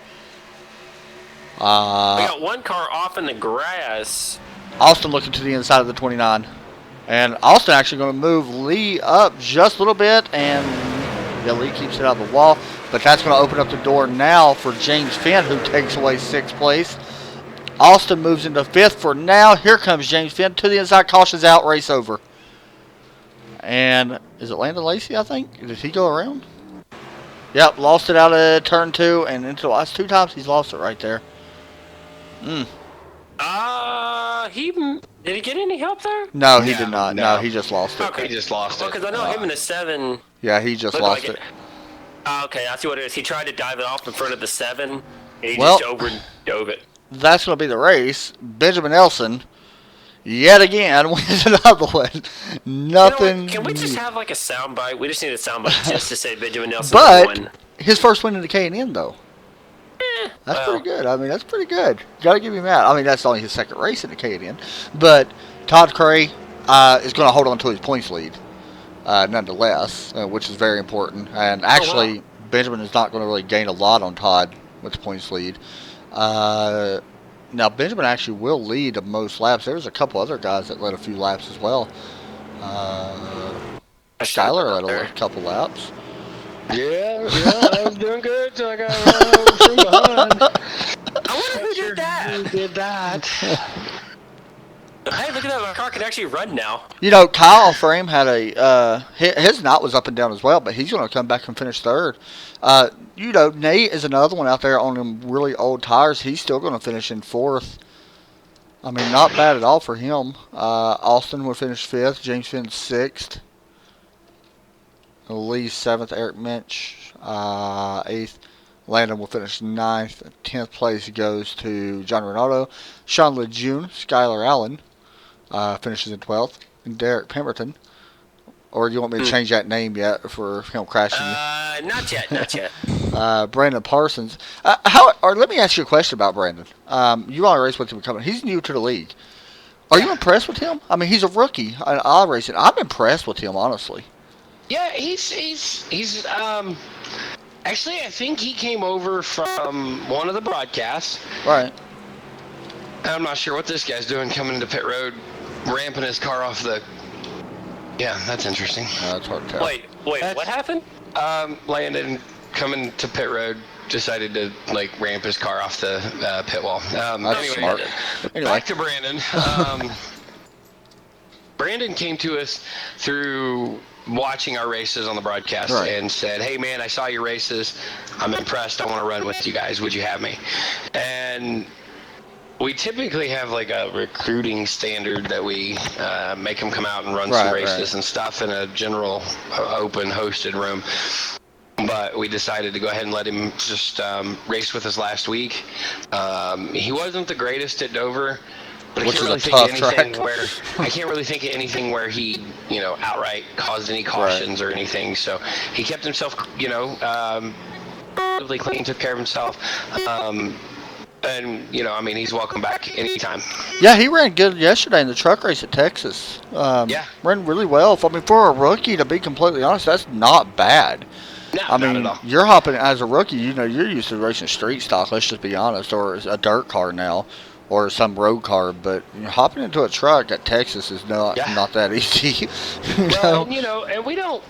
We got one car off in the grass. Austin looking to the inside of the 29. And Austin actually going to move Lee up just a little bit. And yeah, Lee keeps it out of the wall. But that's going to open up the door now for James Finn, who takes away 6th place. Austin moves into 5th for now. Here comes James Finn to the inside. Cautions out. Race over. And is it Landon Lacey, I think? Did he go around? Yep, lost it out of turn 2. And into the last 2 times, he's lost it right there. Did he get any help there? No, he did not. No, he just lost it. Okay. He just lost it. Because I know him in the 7. Yeah, he just lost it. Okay, I see what it is. He tried to dive it off in front of the 7, and he Well, just overdove it. That's going to be the race. Benjamin Nelson, yet again, wins another one. Nothing. You know, can we just have like a soundbite? We just need a soundbite just to say Benjamin Nelson But won. his first win in the K&N, though. That's pretty good. I mean, that's pretty good. Got to give him that. I mean, that's only his second race in the K&N. But Todd Cray is going to hold on to his points lead, nonetheless, which is very important. And actually, Benjamin is not going to really gain a lot on Todd with the points lead. Now, Benjamin actually will lead the most laps. There's a couple other guys that led a few laps as well. Skyler led a couple laps. Yeah, I was doing good till I got from behind. I wonder who did that. Who did that? Hey, look at that. My car can actually run now. You know, Kyle Frame had his knot was up and down as well, but he's going to come back and finish 3rd. You know, Nate is another one out there on them really old tires. He's still going to finish in 4th. I mean, not bad at all for him. Austin will finish 5th. James Finn 6th. Lee 7th. Eric Minch 8th. Landon will finish 9th. 10th place goes to John Renato. Sean Lejeune, Skylar Allen finishes in 12th. And Derek Pemberton. Or do you want me to change that name yet for him crashing you? Not yet. Brandon Parsons. Let me ask you a question about Brandon. You only race with him coming. He's new to the league. Are you impressed with him? I mean, he's a rookie in iRacing. I'm impressed with him, honestly. Yeah, he's actually, I think he came over from one of the broadcasts. Right. I'm not sure what this guy's doing coming into pit road, ramping his car off the... Yeah, that's interesting. That's hard to tell. Wait, what happened? Landon coming to pit road decided to ramp his car off the pit wall. That's smart. Anyway. Back to Brandon. Brandon came to us through watching our races on the broadcast and said, "Hey man, I saw your races. I'm impressed. I want to run with you guys. Would you have me?" And we typically have a recruiting standard that we make them come out and run some races and stuff in a general open hosted room. But we decided to go ahead and let him just race with us last week. He wasn't the greatest at Dover. But I can't really think of anything where he, outright caused any cautions or anything. So he kept himself, relatively clean, took care of himself. And, he's welcome back anytime. Yeah, he ran good yesterday in the truck race at Texas. Ran really well. I mean, for a rookie, to be completely honest, that's not bad. No, I mean, not at all. You're hopping as a rookie. You're used to racing street stock. Let's just be honest, or a dirt car now, or some road car. But hopping into a truck at Texas is not that easy. Well, and we don't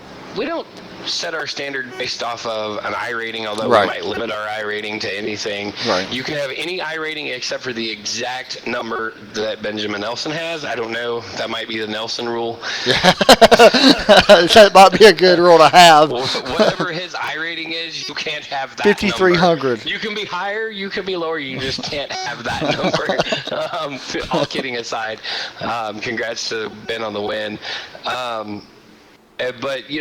set our standard based off of an I rating, although we might limit our I rating to anything. Right. You can have any I rating except for the exact number that Benjamin Nelson has. I don't know. That might be the Nelson rule. That might be a good rule to have. Whatever his I rating is, you can't have that 5,300. You can be higher, you can be lower, you just can't have that number. All kidding aside, congrats to Ben on the win. But, we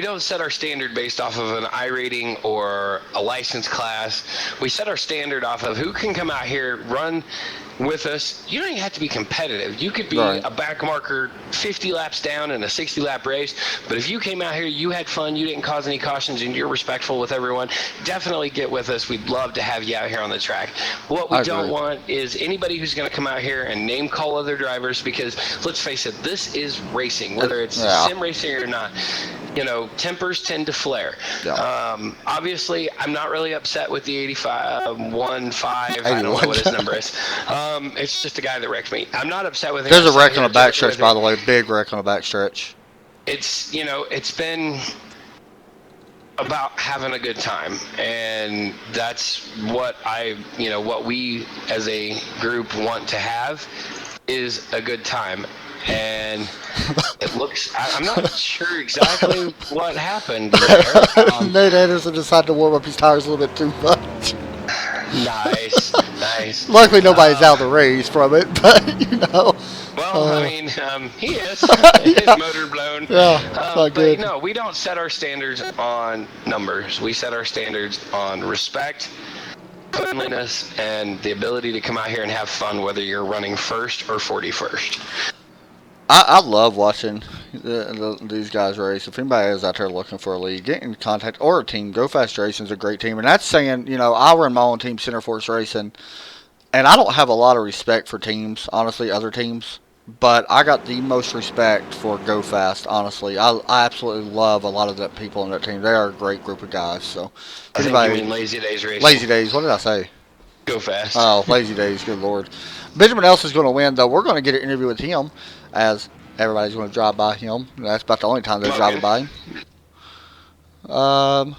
don't set our standard based off of an I rating or a license class. We set our standard off of who can come out here, run with us. You don't even have to be competitive. You could be a back marker 50 laps down in a 60-lap race. But if you came out here, you had fun, you didn't cause any cautions, and you're respectful with everyone, definitely get with us. We'd love to have you out here on the track. What we don't want is anybody who's going to come out here and name call other drivers, because let's face it, this is racing, whether it's sim racing or not. tempers tend to flare. Yeah. Obviously, I'm not really upset with the 85.15. I don't know what his number is. It's just a guy that wrecked me. I'm not upset with him. There's a wreck on the backstretch, by the way. Big wreck on the backstretch. It's, it's been about having a good time, and that's what what we as a group want to have is a good time. And it looks, I'm not sure exactly what happened there. Nate Anderson decided to warm up his tires a little bit too much. Nice. Luckily, nobody's out of the race from it, but Well, I mean, he is. His motor blown. Yeah, not good. But no, we don't set our standards on numbers. We set our standards on respect, cleanliness, and the ability to come out here and have fun, whether you're running first or 41st. I love watching these guys race. If anybody is out there looking for a lead, get in contact, or a team. Go Fast Racing's a great team. And that's saying, I run my own team, Center Force Racing, and I don't have a lot of respect for teams, honestly, other teams. But I got the most respect for Go Fast, honestly. I absolutely love a lot of the people on that team. They are a great group of guys. So, I think you mean Lazy Days Racing. Lazy Days, what did I say? Go Fast. Oh, Lazy Days, good Lord. Benjamin Nelson's going to win, though. We're going to get an interview with him, as everybody's going to drive by him. That's about the only time they're driving by him. I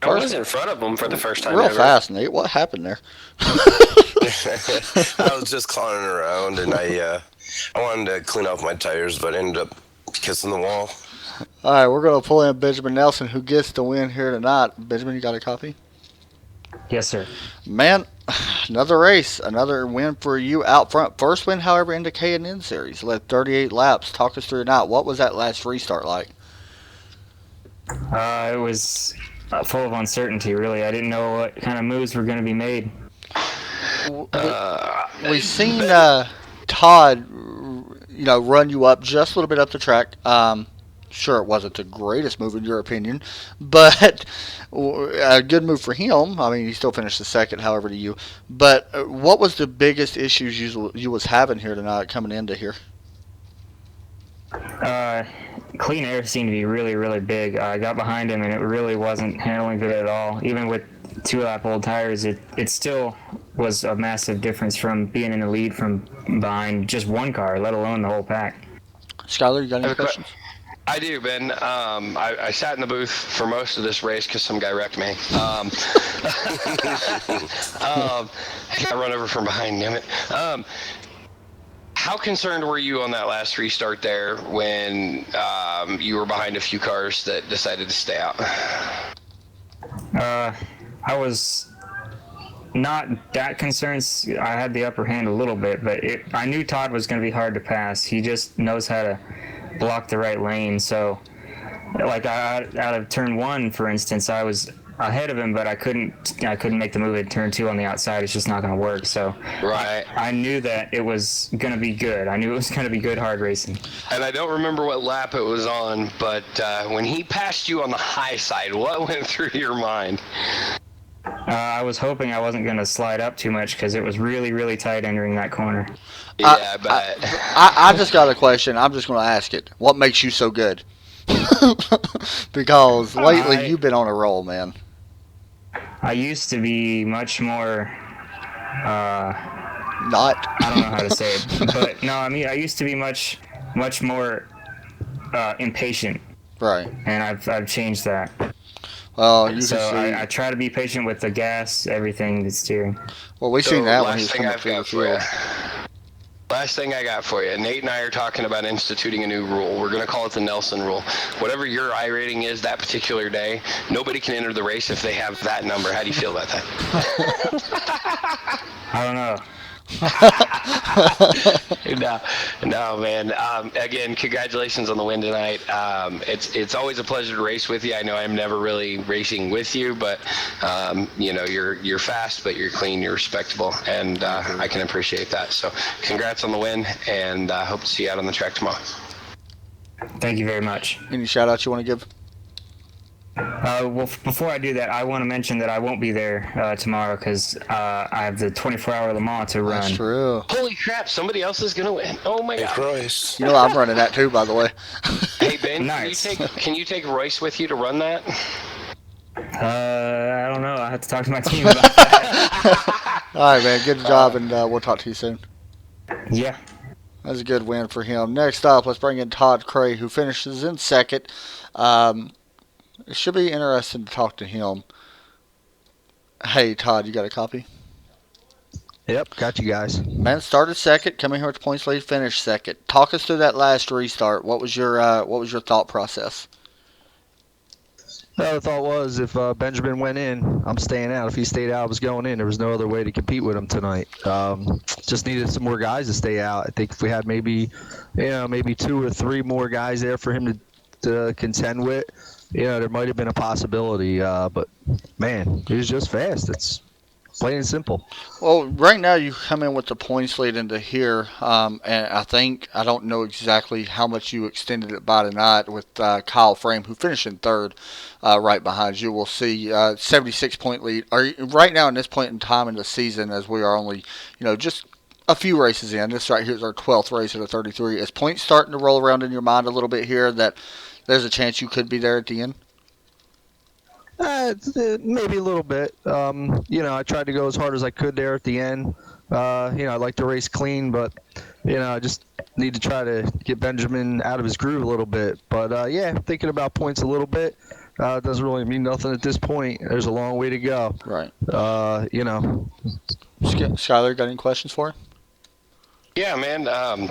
was in front of him for the first time real ever. Fast, Nate. What happened there? I was just clowning around, and I wanted to clean off my tires, but ended up kissing the wall. All right, we're going to pull in Benjamin Nelson, who gets the win here tonight. Benjamin, you got a copy? Yes, sir. Man, another race, another win for you out front. First win, however, in the K&N series. Led 38 laps. Talk us through it now. What was that last restart like? It was full of uncertainty, really. I didn't know what kind of moves were going to be made. We've seen Todd, run you up just a little bit up the track. Sure, it wasn't the greatest move in your opinion, but a good move for him. I mean, he still finished the second, however, to you. But what was the biggest issues you was having here tonight coming into here? Clean air seemed to be really, really big. I got behind him, and it really wasn't handling good at all. Even with 2-lap old tires, it still was a massive difference from being in the lead from behind just one car, let alone the whole pack. Skyler, you got any questions? I do, Ben. I sat in the booth for most of this race because some guy wrecked me. I got run over from behind, damn it. How concerned were you on that last restart there when you were behind a few cars that decided to stay out? I was not that concerned. I had the upper hand a little bit, but I knew Todd was going to be hard to pass. He just knows how to block the right lane. So, like out of turn 1, for instance, I was ahead of him, but I couldn't make the move at turn 2 on the outside. It's just not going to work. So, right. I knew that it was going to be good. I knew it was going to be good hard racing. And I don't remember what lap it was on, but when he passed you on the high side, what went through your mind? I was hoping I wasn't going to slide up too much because it was really, really tight entering that corner. Yeah, I bet. I just got a question. I'm just going to ask it. What makes you so good? Because lately you've been on a roll, man. I used to be much more... Not. I don't know how to say it. But, no, I mean, I used to be much more impatient. Right. And I've changed that. Well, you so can see. I try to be patient with the gas, everything, the steering. Well, we've seen that when he was coming through the field. Last thing I got for you. Nate and I are talking about instituting a new rule. We're going to call it the Nelson rule. Whatever your I rating is that particular day, nobody can enter the race if they have that number. How do you feel about that? I don't know. No, man. Again, congratulations on the win tonight. It's always a pleasure to race with you. I know I'm never really racing with you, but you're fast, but you're clean, you're respectable, and I can appreciate that. So, congrats on the win, and hope to see you out on the track tomorrow. Thank you very much. Any shout outs you want to give? Well, before I do that, I want to mention that I won't be there tomorrow because I have the 24-hour Le Mans to run. That's true. Holy crap! Somebody else is gonna win. Oh my Hey, god! Christ. You know I'm running that too, by the way. Hey Ben, Nice. can you take Royce with you to run that? I don't know. I have to talk to my team about that. All right, man. Good job, and we'll talk to you soon. Yeah. That's a good win for him. Next up, let's bring in Todd Cray, who finishes in second. It should be interesting to talk to him. Hey, Todd, you got a copy? Yep, got you guys. Man started second, coming here with the points lead, finished second. Talk us through that last restart. What was your thought process? The thought was if Benjamin went in, I'm staying out. If he stayed out, I was going in. There was no other way to compete with him tonight. Just needed some more guys to stay out. I think if we had maybe 2 or 3 more guys there for him to contend with, there might have been a possibility. But man, he was just fast. It's plain and simple. Well, right now you come in with the points lead into here, and I don't know exactly how much you extended it by tonight with Kyle Frame, who finished in third, right behind you. We'll see 76-point lead. Right now in this point in time in the season, as we are only just a few races in. This right here is our 12th race of the 33. Is points starting to roll around in your mind a little bit here that there's a chance you could be there at the end? Maybe a little bit. I tried to go as hard as I could there at the end. I like to race clean, but I just need to try to get Benjamin out of his groove a little bit. But thinking about points a little bit. Doesn't really mean nothing at this point. There's a long way to go. Right. Skyler, got any questions for him? Yeah, man.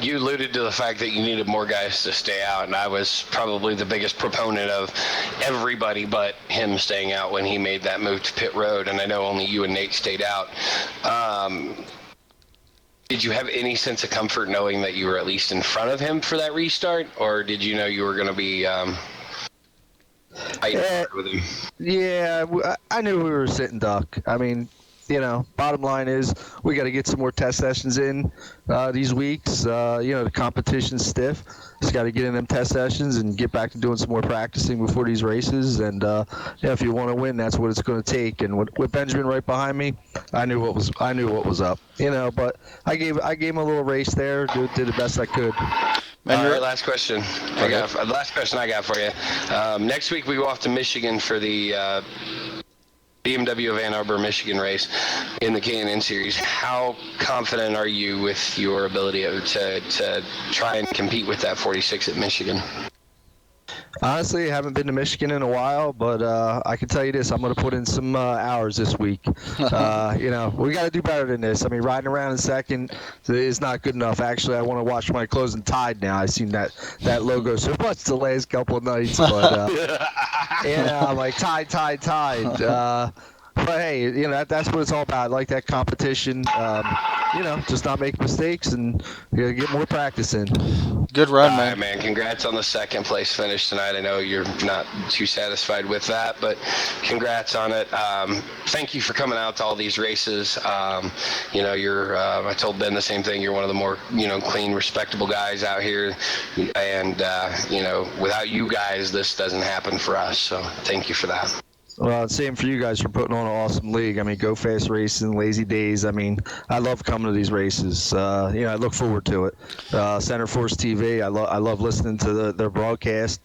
You alluded to the fact that you needed more guys to stay out, and I was probably the biggest proponent of everybody but him staying out when he made that move to pit road, and I know only you and Nate stayed out. Did you have any sense of comfort knowing that you were at least in front of him for that restart, or did you know you were going to be fighting hard with him? Yeah, I knew we were sitting duck. I mean, bottom line is we got to get some more test sessions in these weeks. The competition's stiff. Just got to get in them test sessions and get back to doing some more practicing before these races. And if you want to win, that's what it's going to take. And with Benjamin right behind me, I knew what was up. But I gave him a little race there. Did the best I could. All right, last question. Last question I got for you. Next week we go off to Michigan for the BMW of Ann Arbor, Michigan race in the K&N Series. How confident are you with your ability to try and compete with that 46 at Michigan? Honestly, I haven't been to Michigan in a while, but I can tell you this: I'm going to put in some hours this week. We got to do better than this. I mean, riding around in second is not good enough. Actually, I want to wash my clothes in Tide now. I've seen that logo so much the last couple of nights, but I'm like Tide. But hey, that's what it's all about. I like that competition. Just not make mistakes and get more practice in. Good run, man. All right, man. Congrats on the second place finish tonight. I know you're not too satisfied with that, but congrats on it. Thank you for coming out to all these races. You're. I told Ben the same thing. You're one of the more clean, respectable guys out here, and without you guys, this doesn't happen for us. So thank you for that. Well, same for you guys for putting on an awesome league. I mean, Go Fast Racing, Lazy Days. I mean, I love coming to these races. I look forward to it. Center Force TV, I love listening to their broadcast.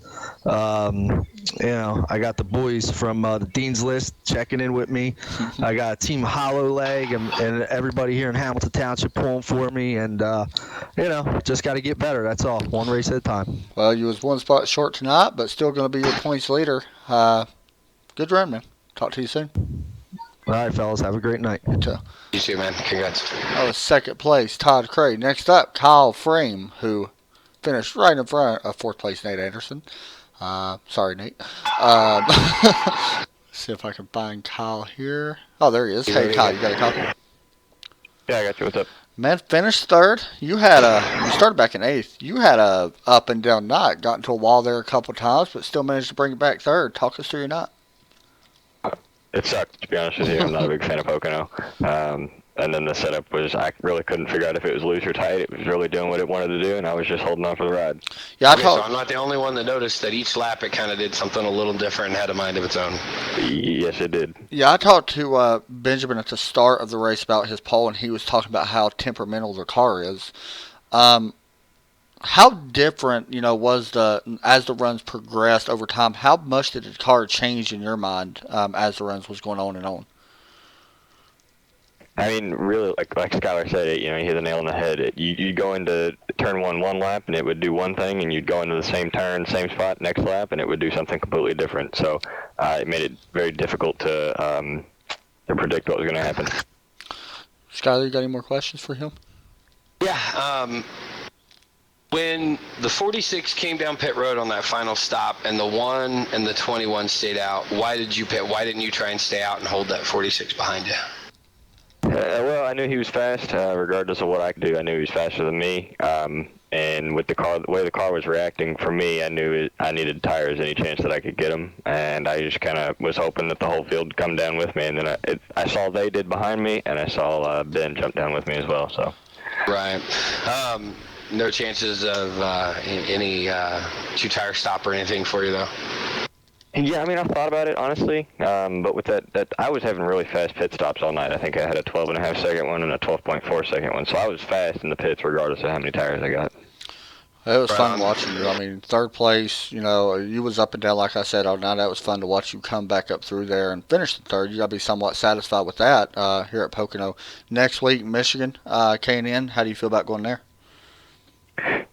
I got the boys from the Dean's List checking in with me. I got Team Hollow Leg and everybody here in Hamilton Township pulling for me. And, just got to get better. That's all. One race at a time. Well, you was one spot short tonight, but still going to be your points leader. Good run, man. Talk to you soon. All right, fellas. Have a great night. You too. You too, man. Congrats. That was second place, Todd Cray. Next up, Kyle Frame, who finished right in front of fourth place, Nate Anderson. Sorry, Nate. See if I can find Kyle here. Oh, there he is. Hey, Kyle, you got a copy? Yeah, I got you. What's up? Man, finished third. You started back in eighth. You had a up and down night. Got into a wall there a couple times, but still managed to bring it back third. Talk us through your night. it sucked, to be honest with you. I'm not a big fan of Pocono. And then the setup was, I really couldn't figure out if it was loose or tight. It was really doing what it wanted to do, and I was just holding on for the ride. Yeah, So I'm not the only one that noticed that each lap it kind of did something a little different and had a mind of its own. Yes, it did. Yeah, I talked to Benjamin at the start of the race about his pole, and he was talking about how temperamental the car is. How different, was as the runs progressed over time? How much did the car change in your mind as the runs was going on and on? I mean, really, like Skylar said, you hit the nail on the head. You'd go into turn one lap, and it would do one thing, and you'd go into the same turn, same spot, next lap, and it would do something completely different. So it made it very difficult to predict what was going to happen. Skylar, you got any more questions for him? Yeah. When the 46 came down pit road on that final stop, and the 1 and the 21 stayed out, why did you pit? Why didn't you try and stay out and hold that 46 behind you? Well, I knew he was fast, regardless of what I could do. I knew he was faster than me. And with the way the car was reacting, for me, I knew I needed tires any chance that I could get them. And I just kind of was hoping that the whole field would come down with me. And then I saw they did behind me, and I saw Ben jump down with me as well. So. Right. No chances of any two-tire stop or anything for you, though? Yeah, I mean, I thought about it, honestly, but with that I was having really fast pit stops all night. I think I had a 12.5 second one and a 12.4 second one, so I was fast in the pits regardless of how many tires I got. It was fun watching you. I mean, third place, you was up and down, like I said, all night. That was fun to watch you come back up through there and finish the third. You got to be somewhat satisfied with that here at Pocono. Next week, Michigan, K&N, how do you feel about going there?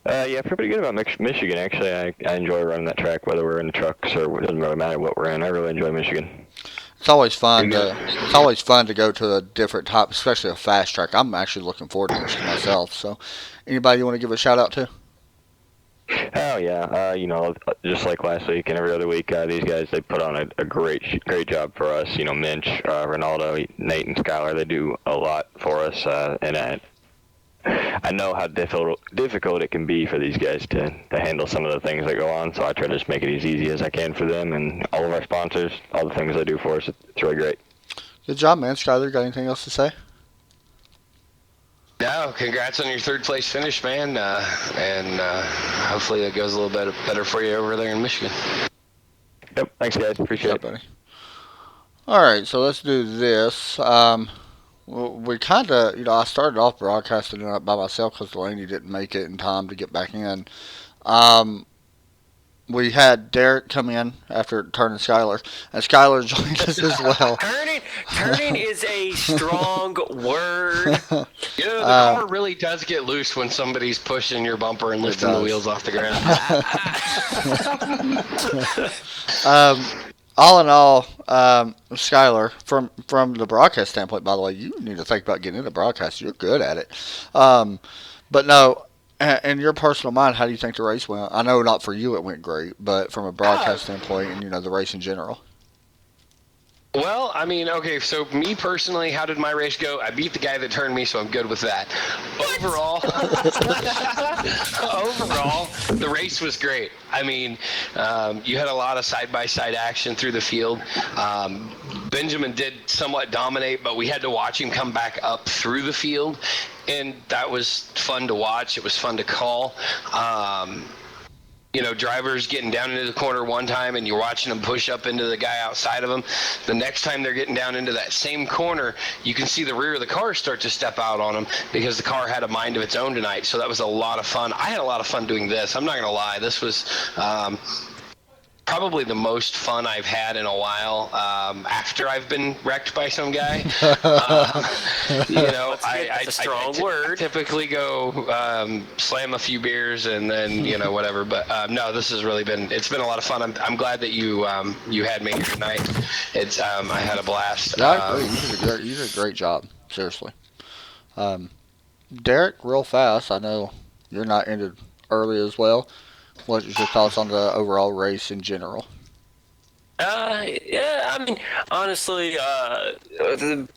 Yeah, I feel pretty good about Michigan, actually. I enjoy running that track, whether we're in the trucks or it doesn't really matter what we're in. I really enjoy Michigan. It's always fun to go to a different type, especially a fast track. I'm actually looking forward to Michigan myself. So, anybody you want to give a shout out to? Oh yeah, just like last week and every other week, these guys, they put on a great job for us. Minch, Ronaldo, Nate, and Skylar, they do a lot for us, and I know how difficult it can be for these guys to handle some of the things that go on, so I try to just make it as easy as I can for them and all of our sponsors, all the things they do for us. It's really great. Good job, man. Skyler, got anything else to say? No, congrats on your third place finish, man, and hopefully it goes a little bit better for you over there in Michigan. Yep, thanks guys, appreciate it. Buddy. All right, so let's do this. We kind of, I started off broadcasting it by myself because Delaney didn't make it in time to get back in. We had Derek come in after turning Skylar, and Skylar joined us as well. Turning is a strong word. The car really does get loose when somebody's pushing your bumper and lifting the wheels off the ground. All in all, Skylar, from the broadcast standpoint, by the way, you need to think about getting into broadcast. You're good at it. But no, in your personal mind, how do you think the race went? I know not for you it went great, but from a broadcast standpoint and, the race in general. Well, I mean, okay, so me personally, how did my race go? I beat the guy that turned me, so I'm good with that. Overall, the race was great. I mean, you had a lot of side-by-side action through the field. Benjamin did somewhat dominate, but we had to watch him come back up through the field, and that was fun to watch. It was fun to call. Drivers getting down into the corner one time and you're watching them push up into the guy outside of them. The next time they're getting down into that same corner, you can see the rear of the car start to step out on them because the car had a mind of its own tonight. So that was a lot of fun. I had a lot of fun doing this. I'm not going to lie. This was probably the most fun I've had in a while after I've been wrecked by some guy. That's a strong word. I typically go slam a few beers and then whatever. But no, this has really it's been a lot of fun. I'm glad that you had me here tonight. I had a blast. Yeah, you did a great job. Seriously, Derek, real fast. I know you're not ended early as well. What was your thoughts on the overall race in general? Yeah, I mean, honestly,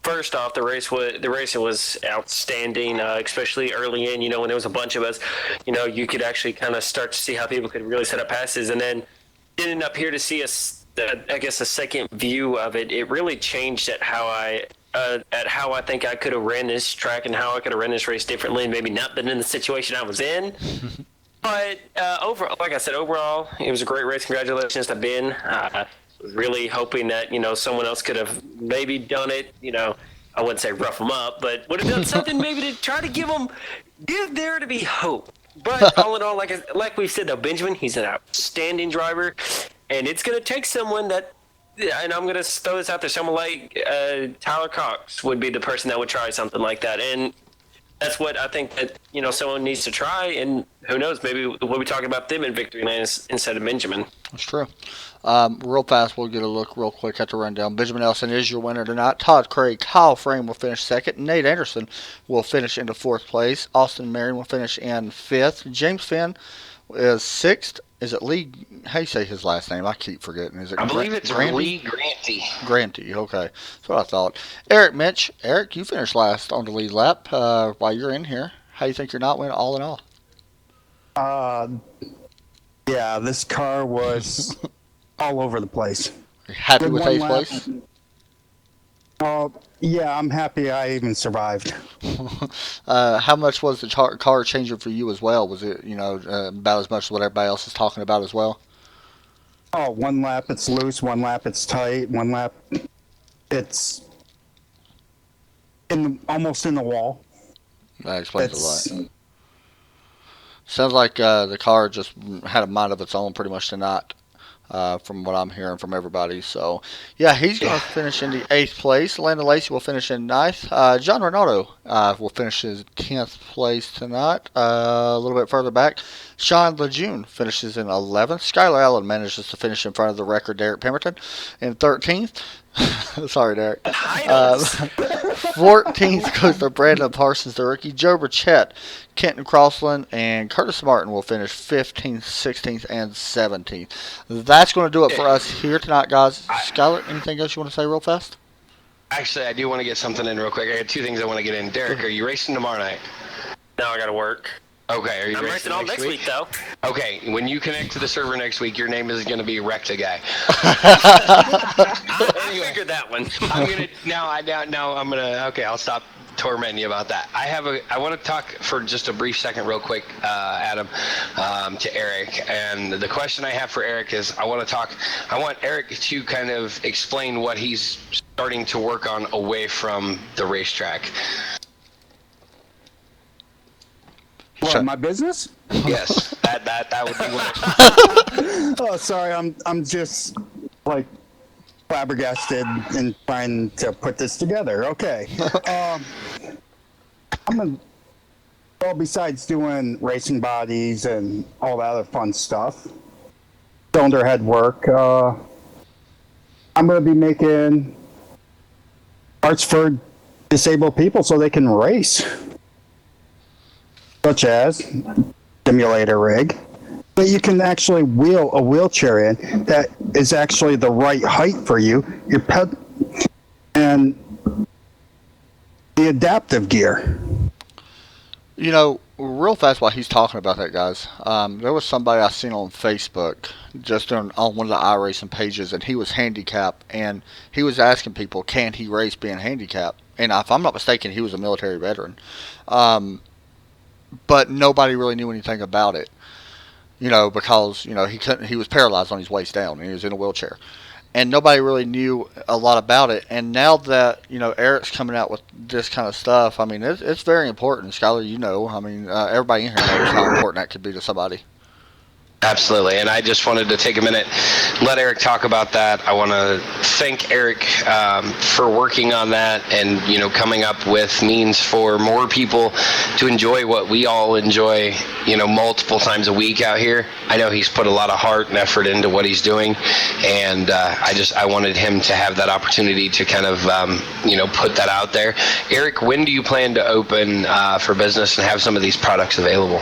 first off, the racing was outstanding, especially early in. When there was a bunch of us, you could actually kind of start to see how people could really set up passes, and then getting up here to see us I guess a second view of it, it really changed at how I think I could have ran this track and how I could have ran this race differently, and maybe not been in the situation I was in. But overall, like I said, overall, it was a great race. Congratulations to Ben. Really hoping that someone else could have maybe done it. I wouldn't say rough them up, but would have done something maybe to try to give there to be hope. But all in all, like we said, though, Benjamin, he's an outstanding driver, and it's going to take someone that, and I'm going to throw this out there, someone like Tyler Cox would be the person that would try something like that, and that's what I think that someone needs to try, and who knows, maybe we'll be talking about them in victory lane instead of Benjamin. That's true. Real fast, we'll get a look real quick at the rundown. Benjamin Nelson is your winner tonight. Todd Craig, Kyle Frame will finish second. Nate Anderson will finish into fourth place. Austin Marion will finish in fifth. James Finn is sixth. Is it Lee? How do you say his last name? I keep forgetting. Is it? I believe it's Lee Granty. Granty, okay. That's what I thought. Eric Mitch. Eric, you finished last on the lead lap while you're in here. How do you think your night went all in all? Yeah, this car was all over the place. Happy with eighth place? Yeah, I'm happy I even survived. How much was the car changing for you as well? Was it, about as much as what everybody else is talking about as well? Oh, one lap it's loose, one lap it's tight, one lap it's almost in the wall. That explains a lot. Sounds like the car just had a mind of its own pretty much tonight, from what I'm hearing from everybody. So, yeah, he's going to finish in the 8th place. Landon Lacey will finish in 9th. John Ronaldo will finish his 10th place tonight. A little bit further back, Sean Lejeune finishes in 11th. Skylar Allen manages to finish in front of the record Derek Pemberton in 13th. Sorry, Derek. 14th goes to Brandon Parsons, the rookie. Joe Burchett, Kenton Crossland, and Curtis Martin will finish 15th, 16th, and 17th. That's going to do it for us here tonight, guys. Skylar, anything else you want to say real fast? Actually, I do want to get something in real quick. I got two things I want to get in. Derek, are you racing tomorrow night? No, I got to work. Okay, are you I'm racing all next week, though. Okay, when you connect to the server next week, your name is going to be Recta Guy. I figured that one. I'll stop tormenting you about that. I want to talk for just a brief second real quick, Adam, to Eric. And the question I have for Eric is I want Eric to kind of explain what he's starting to work on away from the racetrack. What, my business? Yes, that would be what. Oh, sorry, I'm just like flabbergasted and trying to put this together. Okay, besides doing racing bodies and all that other fun stuff, cylinder head work, I'm going to be making parts for disabled people so they can race. Such as simulator rig that you can actually wheel a wheelchair in that is actually the right height for you, your and the adaptive gear. Real fast while he's talking about that, guys, there was somebody I seen on Facebook just on one of the iRacing pages, and he was handicapped, and he was asking people, can he race being handicapped? And if I'm not mistaken, he was a military veteran. But nobody really knew anything about it, because he was paralyzed on his waist down and he was in a wheelchair, and nobody really knew a lot about it. And now that Eric's coming out with this kind of stuff, I mean it's very important. Skylar, everybody in here knows how important that could be to somebody. Absolutely, and I just wanted to take a minute, let Eric talk about that. I want to thank Eric for working on that and coming up with means for more people to enjoy what we all enjoy multiple times a week out here. I know he's put a lot of heart and effort into what he's doing, and I wanted him to have that opportunity to kind of put that out there. Eric, when do you plan to open for business and have some of these products available?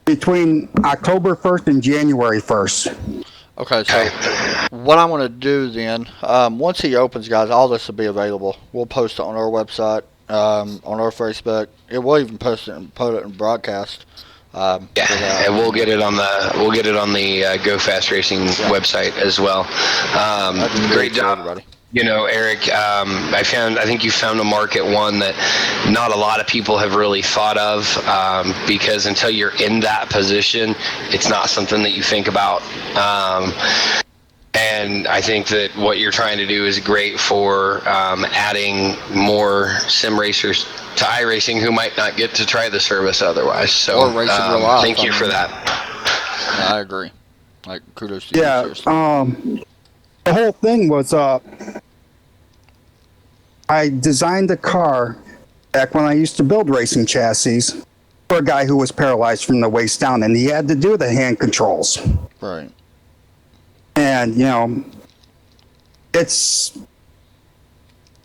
Between October 1st and January 1st. Okay, so what I'm going to do then, once he opens, guys, all this will be available. We'll post it on our website, on our Facebook. It will even put it in broadcast Yeah, and we'll get it on the Go Fast Racing website as well. Great job, everybody. you know, Eric. I think you found a market, one that not a lot of people have really thought of, because until you're in that position, it's not something that you think about. And I think that what you're trying to do is great for adding more sim racers to iRacing who might not get to try the service otherwise. So Or racing real life. thank you for that. Yeah, I agree. Like, kudos to you, Yeah, seriously. the whole thing was I designed a car back when I used to build racing chassis for a guy who was paralyzed from the waist down, and he had to do the hand controls. Right. And, you know,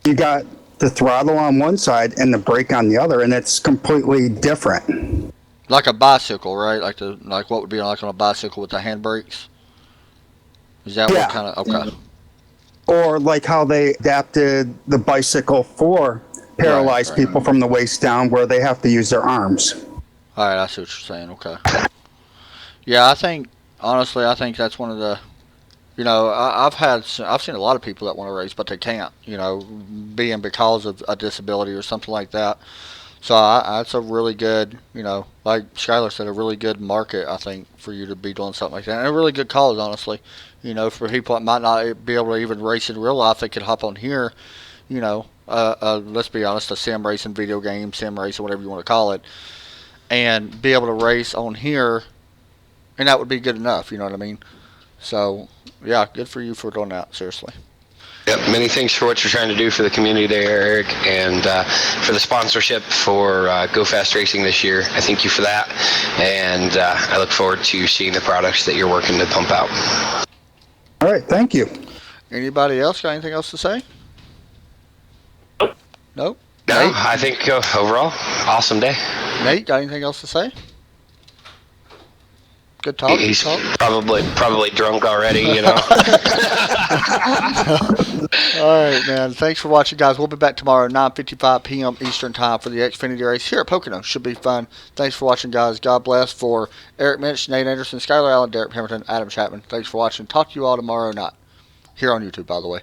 you got the throttle on one side and the brake on the other, and it's completely different. Like a bicycle, right? Like what would be like on a bicycle with the handbrakes? Is that what kind of... Okay. Or like how they adapted the bicycle for paralyzed people from the waist down, where they have to use their arms. All right, I see what you're saying. Okay. Yeah, I think, honestly, that's one of the... You know, I've seen a lot of people that want to race, but they can't, you know, because of a disability or something like that. So that's a really good, you know, like Skylar said, a really good market, I think, for you to be doing something like that. And a really good cause, honestly. You know, for people that might not be able to even race in real life, they could hop on here, you know, let's be honest, a sim racing video game, sim racing, whatever you want to call it, and be able to race on here, and that would be good enough, you know what I mean? So, yeah, good for you for doing that, seriously. Yep, many thanks for what you're trying to do for the community there, Eric, and for the sponsorship for Go Fast Racing this year. I thank you for that, and I look forward to seeing the products that you're working to pump out. All right, thank you. Anybody else got anything else to say? Nope. No, Nate? I think overall, awesome day. Nate, got anything else to say? Good talk. He's good talk. probably drunk already, you know. All right, man. Thanks for watching, guys. We'll be back tomorrow, 9:55 p.m. Eastern Time for the Xfinity race here at Pocono. Should be fun. Thanks for watching, guys. God bless. For Eric Minch, Nate Anderson, Skylar Allen, Derek Hamilton, Adam Chapman. Thanks for watching. Talk to you all tomorrow night. Here on YouTube, by the way.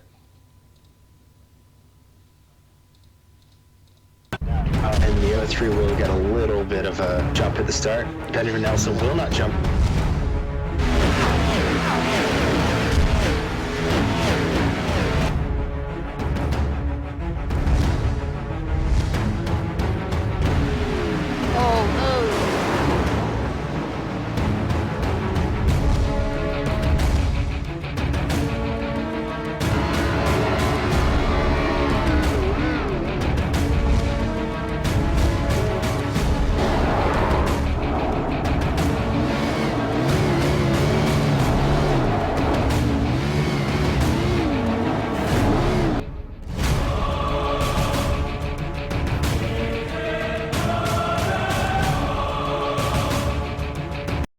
And the other three will get a little bit of a jump at the start. Benjamin Nelson will not jump